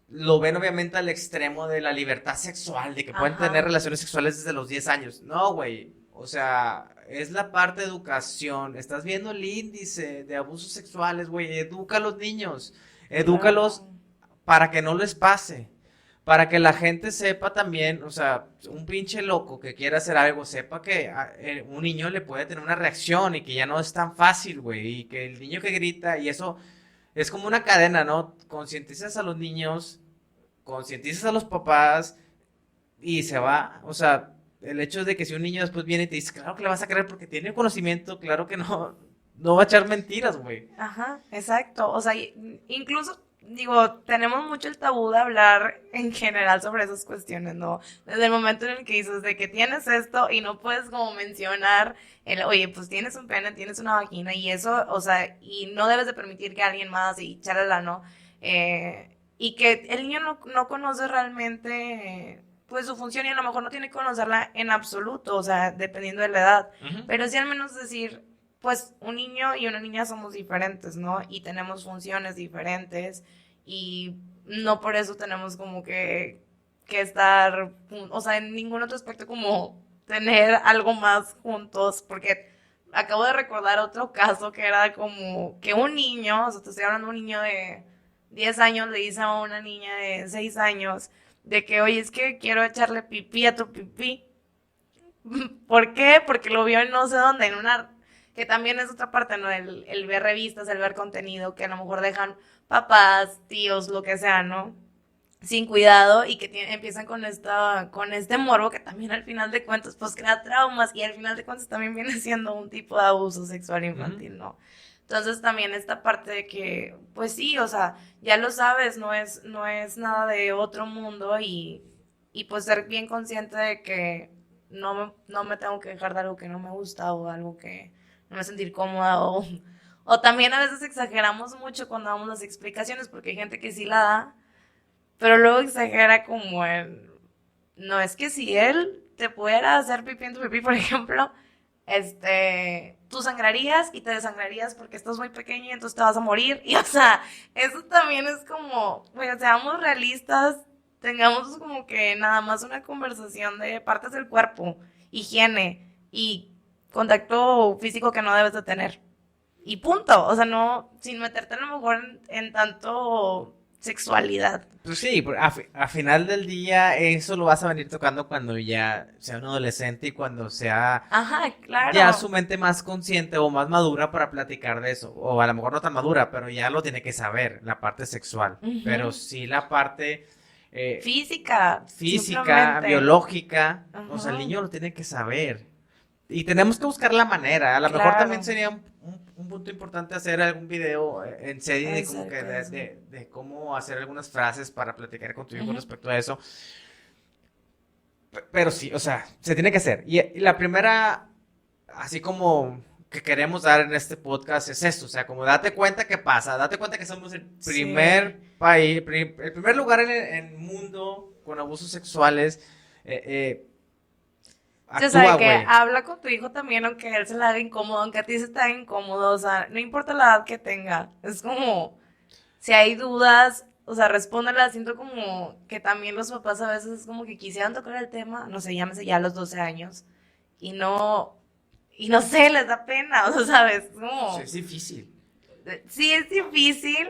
lo ven obviamente al extremo de la libertad sexual, de que pueden tener Ajá. relaciones sexuales desde los 10 años. No, güey. O sea, es la parte de educación. Estás viendo el índice de abusos sexuales, güey. Educa a los niños. Edúcalos Claro. para que no les pase. Para que la gente sepa también, o sea, un pinche loco que quiera hacer algo, sepa que un niño le puede tener una reacción y que ya no es tan fácil, güey. Y que el niño que grita, y eso es como una cadena, ¿no? Concientizas a los niños, concientizas a los papás y se va. O sea, el hecho de que si un niño después viene y te dice, claro que le vas a creer porque tiene conocimiento, claro que no, no va a echar mentiras, güey. Ajá, exacto. O sea, incluso digo, tenemos mucho el tabú de hablar en general sobre esas cuestiones, ¿no? Desde el momento en el que dices de que tienes esto y no puedes como mencionar oye, pues tienes un pene, tienes una vagina y eso, o sea, y no debes de permitir que alguien más y charala, ¿no? Y que el niño no conoce realmente, pues su función y a lo mejor no tiene que conocerla en absoluto, o sea, dependiendo de la edad, pero sí al menos decir, pues un niño y una niña somos diferentes, ¿no? Y tenemos funciones diferentes y no por eso tenemos como que estar, o sea, en ningún otro aspecto como tener algo más juntos, porque acabo de recordar otro caso que era como que un niño, o sea, te estoy hablando de un niño de 10 años, le dice a una niña de 6 años de que, oye, es que quiero echarle pipí a tu pipí. ¿Por qué? Porque lo vio en no sé dónde, en una que también es otra parte, ¿no? El ver revistas, el ver contenido que a lo mejor dejan papás, tíos, lo que sea, ¿no? Sin cuidado y que empiezan con este morbo que también al final de cuentas pues crea traumas y al final de cuentas también viene siendo un tipo de abuso sexual infantil, ¿no? Entonces también esta parte de que, pues sí, o sea, ya lo sabes, no es nada de otro mundo y pues ser bien consciente de que no me tengo que dejar de algo que no me gusta o algo que no me sentir cómoda o también a veces exageramos mucho cuando damos las explicaciones porque hay gente que sí la da, pero luego exagera como en, no es que si él te pudiera hacer pipí en tu pipí, por ejemplo, tú sangrarías y te desangrarías porque estás muy pequeño y entonces te vas a morir. Y o sea, eso también es como, bueno, seamos realistas, tengamos como que nada más una conversación de partes del cuerpo, higiene y contacto físico que no debes de tener. Y punto, o sea, no, sin meterte a lo mejor en tanto sexualidad. Pues sí, a final del día eso lo vas a venir tocando cuando ya sea un adolescente y cuando sea Ajá, claro. ya su mente más consciente o más madura para platicar de eso. O a lo mejor no tan madura, pero ya lo tiene que saber, la parte sexual. Ujú. Pero sí la parte Física, física, simplemente. biológica. O sea, el Ajá. niño lo tiene que saber. Y tenemos que buscar la manera. A lo mejor Claro. también sería un punto importante hacer algún video en serie de como que Acerca de eso. de cómo hacer algunas frases para platicar con tu hijo Ujú. respecto a eso. Pero sí, o sea, se tiene que hacer. Y la primera, así como que queremos dar en este podcast es esto, o sea, como date cuenta que pasa, date cuenta que somos el Sí. primer país, el primer lugar en el mundo con abusos sexuales. O sea, Actúa, que güey. habla con tu hijo también, aunque a él se le haga incómodo, aunque a ti se te haga incómodo, o sea, no importa la edad que tenga. Es como, si hay dudas, o sea, respóndelas. Siento como que también los papás a veces es como que quisieran tocar el tema, no sé, llámese ya a los 12 años, y no sé, les da pena, o sea, ¿sabes? Es como, Sí, es difícil. sí es difícil,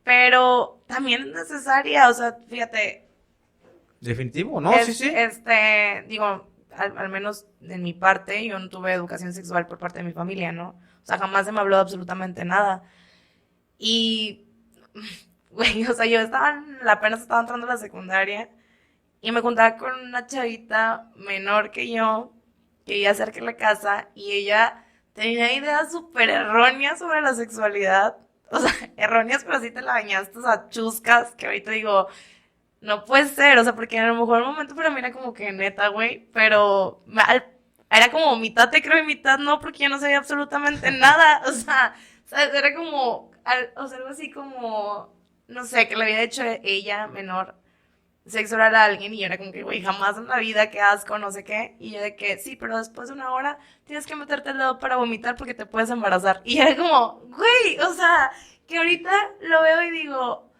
pero también es necesaria, o sea, fíjate, Definitivo, ¿no? Sí, sí. digo, al menos en mi parte, yo no tuve educación sexual por parte de mi familia, ¿no? O sea, jamás se me habló de absolutamente nada. Y, güey, o sea, apenas estaba entrando a la secundaria y me juntaba con una chavita menor que yo, que vivía cerca de la casa, y ella tenía ideas súper erróneas sobre la sexualidad. O sea, erróneas, pero así te la bañaste, o sea, chuscas, que ahorita digo, no puede ser, o sea, porque a lo mejor un momento para mí era como que neta, güey, pero era como mitad te creo y mitad no, porque yo no sabía absolutamente nada, o sea, era como, o sea, algo así como, no sé, que le había hecho ella menor sexo oral a alguien y yo era como que, güey, jamás en la vida, qué asco, no sé qué, y yo de que, sí, pero después de una hora tienes que meterte el dedo para vomitar porque te puedes embarazar, y era como, güey, o sea, que ahorita lo veo y digo,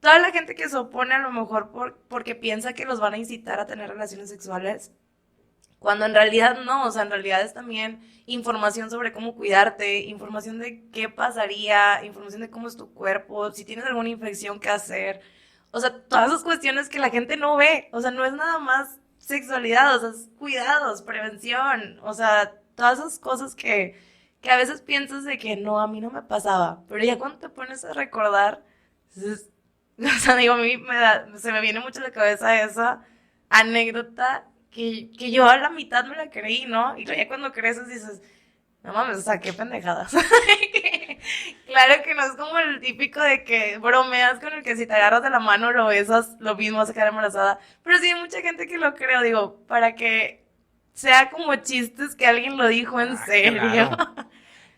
toda la gente que se opone a lo mejor porque piensa que los van a incitar a tener relaciones sexuales, cuando en realidad no, o sea, en realidad es también información sobre cómo cuidarte, información de qué pasaría, información de cómo es tu cuerpo, si tienes alguna infección, qué hacer. O sea, todas esas cuestiones que la gente no ve, o sea, no es nada más sexualidad, o sea, es cuidados, prevención, o sea, todas esas cosas que a veces piensas de que no, a mí no me pasaba, pero ya cuando te pones a recordar, es, o sea, digo, a mí se me viene mucho a la cabeza esa anécdota que yo a la mitad me la creí, ¿no? Y luego ya cuando creces dices, no mames, o sea, qué pendejadas. Claro que no es como el típico de que bromeas con el que si te agarras de la mano lo besas, lo mismo vas a quedar embarazada. Pero sí hay mucha gente que lo creo, digo, para que sea como chistes que alguien lo dijo en serio. Claro.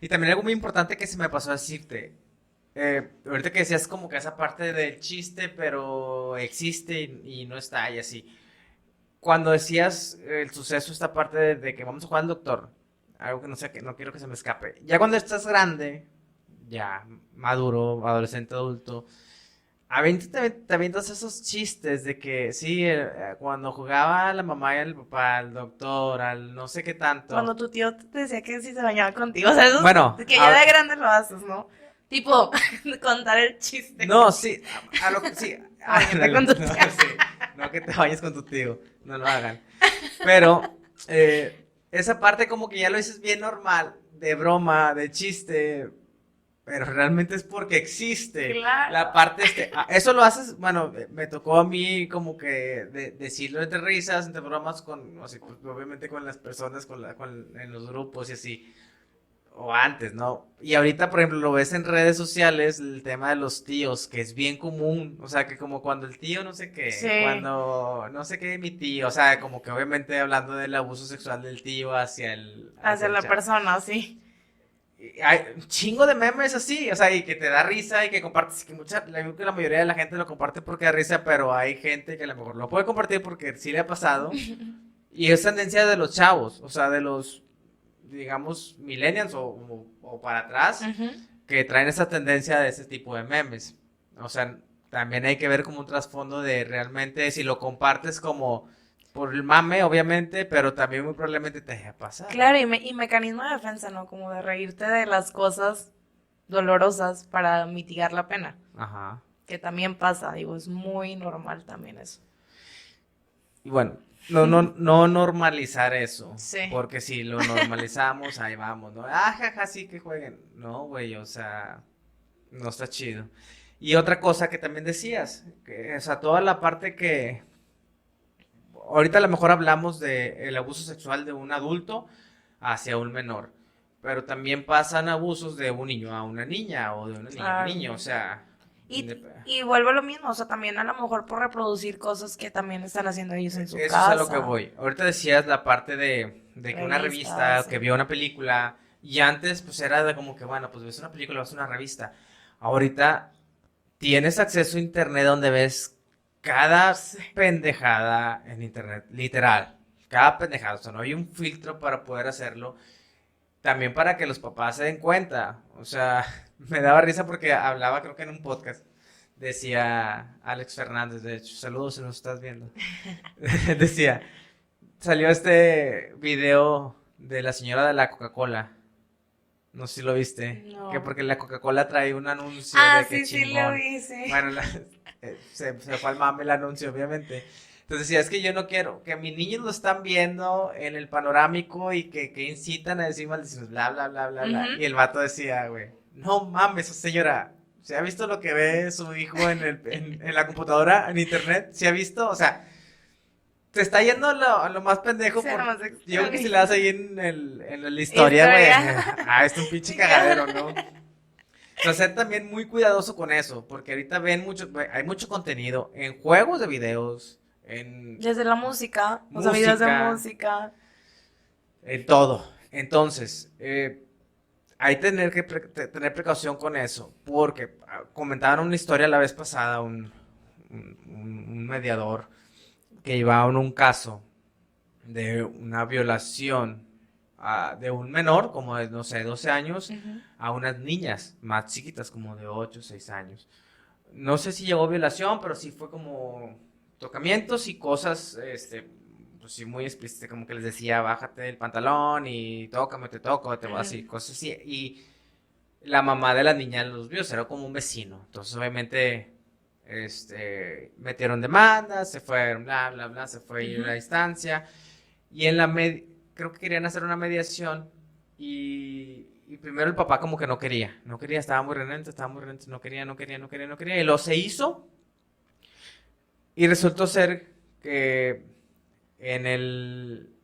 Y también algo muy importante que se me pasó a decirte. Ahorita que decías como que esa parte del chiste, pero existe y no está y así. Cuando decías el suceso, esta parte de que vamos a jugar al doctor, algo que no sé, que no quiero que se me escape. Ya cuando estás grande, ya maduro, adolescente, adulto, te avientas esos chistes de que sí, cuando jugaba la mamá y el papá, al doctor, al no sé qué tanto. Cuando tu tío te decía que si se bañaba contigo, o sea, eso Bueno, que ya de grande lo haces, ¿no? Tipo, contar el chiste. no, sí, a lo que sí. Báñate con tu No, tío. sí, no que te bañes con tu tío, no lo hagan. Pero esa parte como que ya lo dices bien normal, de broma, de chiste, pero realmente es porque existe. Claro. La parte eso lo haces, bueno, me tocó a mí como que decirlo entre risas, entre bromas con, o sea, pues, obviamente con las personas, en los grupos y así. O antes, ¿no? Y ahorita, por ejemplo, lo ves en redes sociales, el tema de los tíos, que es bien común, o sea, que como cuando el tío no sé qué, Sí. cuando no sé qué mi tío, o sea, como que obviamente hablando del abuso sexual del tío Hacia el la chavo. persona, sí. Y hay un chingo de memes así, o sea, y que te da risa y que compartes, que la mayoría de la gente lo comparte porque da risa, pero hay gente que a lo mejor lo puede compartir porque sí le ha pasado, y es tendencia de los chavos, o sea, de los digamos, millennials o para atrás, Ujú. que traen esa tendencia de ese tipo de memes. O sea, también hay que ver como un trasfondo de realmente si lo compartes como por el mame, obviamente, pero también muy probablemente te deje pasar. Claro, y mecanismo de defensa, ¿no? Como de reírte de las cosas dolorosas para mitigar la pena, Ajá. que también pasa, digo, es muy normal también eso. Y bueno, no normalizar eso. Sí. Porque si lo normalizamos, ahí vamos, ¿no? Ah, jaja, sí que jueguen. No, güey, o sea, no está chido. Y otra cosa que también decías, que, o sea, toda la parte que ahorita a lo mejor hablamos de el abuso sexual de un adulto hacia un menor, pero también pasan abusos de un niño a una niña o de una niña a un Claro. niño, o sea, Y vuelvo a lo mismo, o sea, también a lo mejor por reproducir cosas que también están haciendo ellos en su eso casa. es a lo que voy. Ahorita decías la parte de que una Revistas, revista, sí. que vio una película, y antes pues era de como que, bueno, pues ves una película, ves una revista. Ahorita tienes acceso a internet donde ves cada pendejada en internet, literal. Cada pendejada, o sea, no hay un filtro para poder hacerlo. También para que los papás se den cuenta. O sea, me daba risa porque hablaba, creo que en un podcast, decía Alex Fernández, de hecho, saludos si nos estás viendo. Decía, salió este video de la señora de la Coca-Cola. No sé si lo viste. No. Que porque la Coca-Cola trae un anuncio Ah, de que sí, sí, chingón. lo vi, sí. Bueno, se fue al mame el anuncio, obviamente. Entonces decía, es que yo no quiero que mis niños lo están viendo en el panorámico y que incitan a decir maldiciones, bla, bla, bla, bla, bla. Ujú. Y el vato decía, güey, no mames, señora, ¿se ha visto lo que ve su hijo en la computadora, en internet? ¿Se ha visto? O sea, te está yendo a lo más pendejo Sí, por... lo más Yo creo que extraño. si le das ahí en la historia, güey. Historia. Ah, es un pinche cagadero, ¿no? O sea, ser también muy cuidadoso con eso, porque ahorita hay mucho contenido en juegos de videos, Desde la música, o sea, videos de música. en todo. Entonces, hay que tener precaución con eso, porque comentaban una historia la vez pasada, un mediador que llevaba un caso de una violación de un menor, como de, no sé, 12 años, Ujú. a unas niñas más chiquitas, como de 8 o 6 años. No sé si llegó violación, pero sí fue como tocamientos y cosas, pues sí, muy explícitas, como que les decía, bájate el pantalón y tócame, te toco, te voy así, cosas así. Y la mamá de la niña los vio, era como un vecino. Entonces, obviamente, metieron demandas, se fueron, bla, bla, bla, se fue Ujú. la instancia. Y creo que querían hacer una mediación y primero el papá como que no quería, estaba muy renente, no quería, y luego se hizo y resultó ser que en el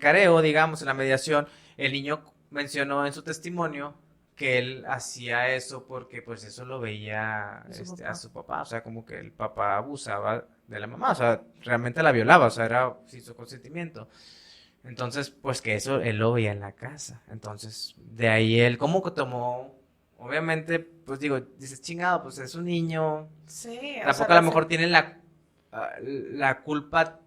careo, digamos, en la mediación, el niño mencionó en su testimonio que él hacía eso porque pues eso lo veía Su a papá. su papá, o sea, como que el papá abusaba de la mamá, o sea, realmente la violaba, o sea, era sin su consentimiento. Entonces, pues que eso él lo veía en la casa. Entonces, de ahí él como que tomó, obviamente, pues digo, dices, chingado, pues es un niño, Sí, o sea, tampoco a lo mejor tiene la culpa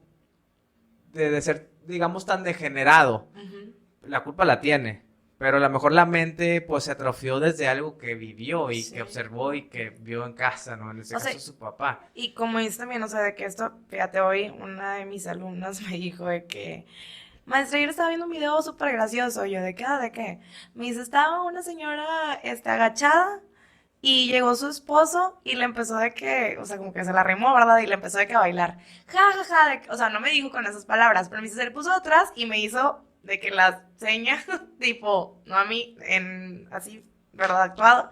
de ser, digamos, tan degenerado. Ujú. La culpa la tiene, pero a lo mejor la mente pues se atrofió desde algo que vivió y Sí. que observó y que vio en casa, ¿no? En este O sea, caso su papá. y como dices también, o sea, de que esto, fíjate, hoy una de mis alumnas me dijo de que, maestra, ayer estaba viendo un video súper gracioso, yo, ¿de qué? ¿De qué? Me dice, estaba una señora, agachada, y llegó su esposo y le empezó de que, o sea, como que se la arrimó, ¿verdad? Y le empezó de que a bailar. Ja, ja, ja, o sea, no me dijo con esas palabras, pero me dice, se le puso atrás y me hizo de que las señas, tipo, no a mí, en así, ¿verdad? Actuado.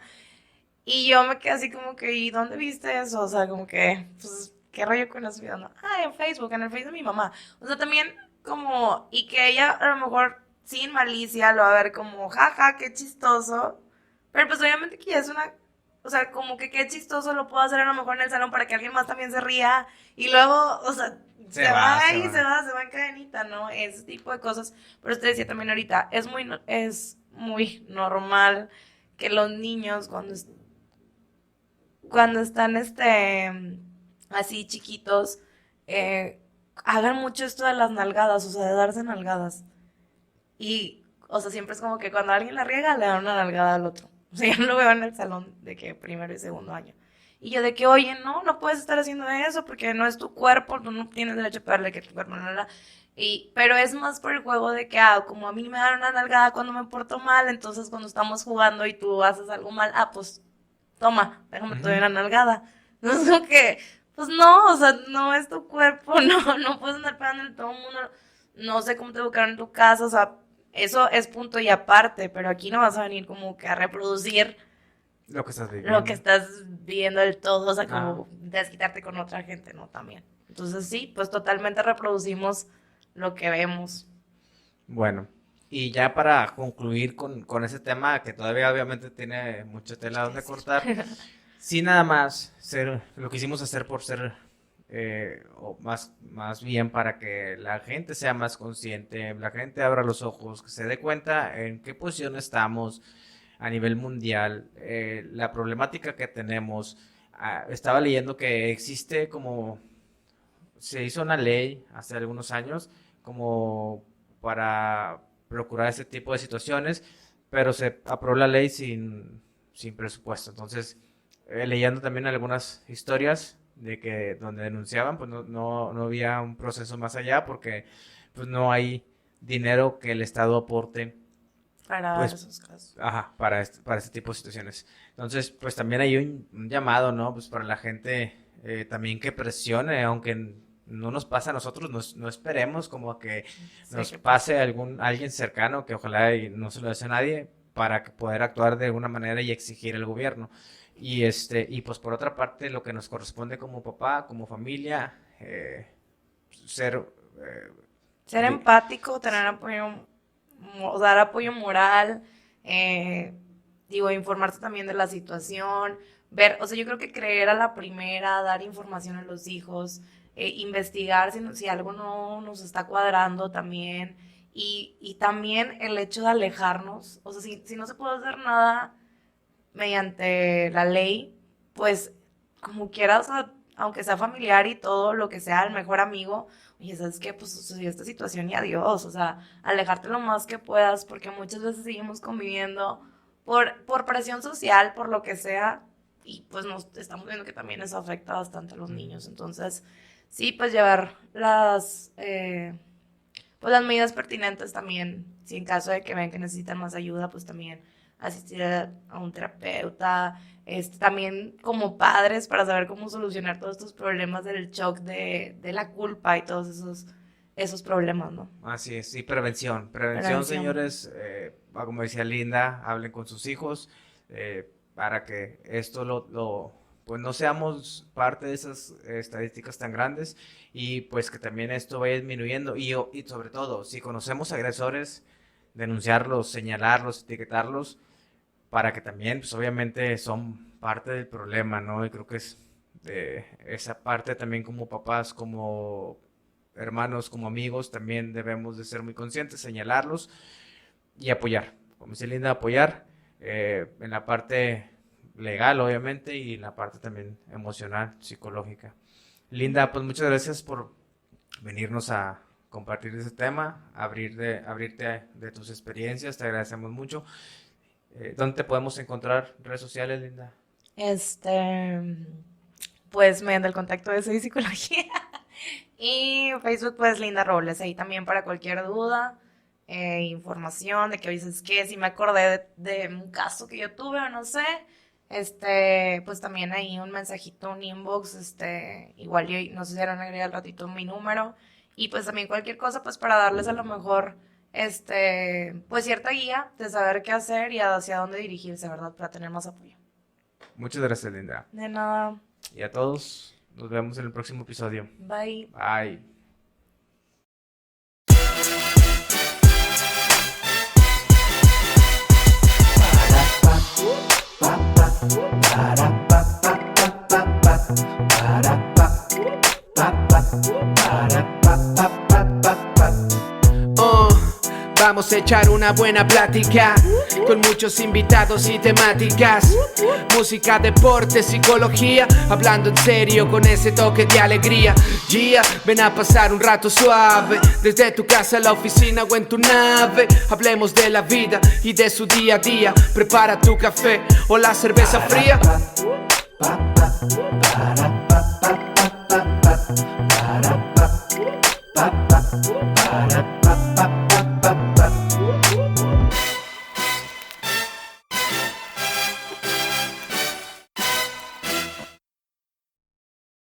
Y yo me quedé así como que, ¿y dónde viste eso? O sea, como que, pues, ¿qué rollo con eso? No, ah, en Facebook, en el Facebook de mi mamá. O sea, también como, y que ella a lo mejor sin malicia lo va a ver como, jaja, qué chistoso. Pero pues obviamente que ya es una, o sea, como que qué chistoso lo puedo hacer a lo mejor en el salón para que alguien más también se ría. Y luego, o sea, se va y se va en cadenita, ¿no? Ese tipo de cosas. Pero usted decía también ahorita, es muy normal que los niños cuando están así chiquitos, hagan mucho esto de las nalgadas, o sea, de darse nalgadas. Y, o sea, siempre es como que cuando alguien la riega, le dan una nalgada al otro. O sea, yo lo veo en el salón de que primero y segundo año. Y yo de que, oye, no, no puedes estar haciendo eso porque no es tu cuerpo, tú no tienes derecho a pegarle que tu cuerpo no la... Y, pero es más por el juego de que, como a mí me dan una nalgada cuando me porto mal, entonces cuando estamos jugando y tú haces algo mal, pues toma, déjame te doy Ujú. una nalgada. No es como que, pues no, o sea, no es tu cuerpo, no, no puedes andar pegando en todo el mundo. No sé cómo te educaron en tu casa, o sea, eso es punto y aparte, pero aquí no vas a venir como que a reproducir Lo que estás lo que viviendo. estás viendo del todo, o sea, Ah, como desquitarte con otra gente, ¿no? También. Entonces sí, pues totalmente reproducimos lo que vemos. bueno, y ya para concluir con ese tema que todavía obviamente tiene mucha Mucho tela que donde decir. cortar, sí nada más ser, lo quisimos hacer por ser, o más bien para que la gente sea más consciente, la gente abra los ojos, que se dé cuenta en qué posición estamos a nivel mundial, la problemática que tenemos. Estaba leyendo que existe como, se hizo una ley hace algunos años como para procurar este tipo de situaciones, pero se aprobó la ley sin presupuesto. Entonces, leyendo también algunas historias de que donde denunciaban, pues no había un proceso más allá porque pues no hay dinero que el Estado aporte Para dar pues esos casos. ajá, para este tipo de situaciones. Entonces, pues también hay un llamado, ¿no? Pues para la gente también que presione, aunque no nos pase a nosotros, no esperemos como que Sí, nos ¿qué pasa? pase alguien cercano, que ojalá y no se lo desee a nadie, para que poder actuar de alguna manera y exigir al gobierno. Y pues por otra parte, lo que nos corresponde como papá, como familia, ser eh, Ser li- empático, tener apoyo, dar apoyo moral, eh, digo, informarse también de la situación, ver, o sea, yo creo que creer a la primera, dar información a los hijos, investigar si algo no nos está cuadrando también, y también el hecho de alejarnos, o sea, si no se puede hacer nada mediante la ley, pues como quieras, aunque sea familiar y todo, lo que sea, el mejor amigo, oye, ¿sabes qué? Pues sucedió esta situación y adiós, o sea, alejarte lo más que puedas, porque muchas veces seguimos conviviendo por presión social, por lo que sea, y pues nos estamos viendo que también eso afecta bastante a los niños, entonces, sí, pues llevar pues las medidas pertinentes también, si en caso de que ven que necesitan más ayuda, pues también asistir a un terapeuta, también como padres para saber cómo solucionar todos estos problemas del shock de la culpa y todos esos problemas, ¿no? Así es, sí, prevención. Prevención, Prevención. señores, como decía Linda, hablen con sus hijos para que esto pues no seamos parte de esas estadísticas tan grandes y pues que también esto vaya disminuyendo y sobre todo, si conocemos agresores, denunciarlos, señalarlos, etiquetarlos para que también, pues obviamente son parte del problema, ¿no? Y creo que es esa parte también como papás, como hermanos, como amigos, también debemos de ser muy conscientes, señalarlos y apoyar. Como dice Linda, apoyar en la parte legal, obviamente, y en la parte también emocional, psicológica. Linda, pues muchas gracias por venirnos a compartir ese tema, abrirte de tus experiencias, te agradecemos mucho. ¿Dónde te podemos encontrar? ¿Redes sociales, Linda? Pues mediante el contacto de Soy Psicología. Y Facebook, pues Linda Robles, ahí también para cualquier duda, información de que dices que si me acordé de un caso que yo tuve o no sé, pues también ahí un mensajito, un inbox, igual yo no sé si harán agregar al ratito mi número, y pues también cualquier cosa, pues para darles a lo mejor, pues cierta guía de saber qué hacer y hacia dónde dirigirse, ¿verdad? Para tener más apoyo. Muchas gracias, Linda. De nada. Y a todos, nos vemos en el próximo episodio. Bye. Bye. Vamos a echar una buena plática con muchos invitados y temáticas. Música, deporte, psicología, hablando en serio con ese toque de alegría. Gia, ven a pasar un rato suave, desde tu casa a la oficina o en tu nave. Hablemos de la vida y de su día a día. Prepara tu café o la cerveza fría.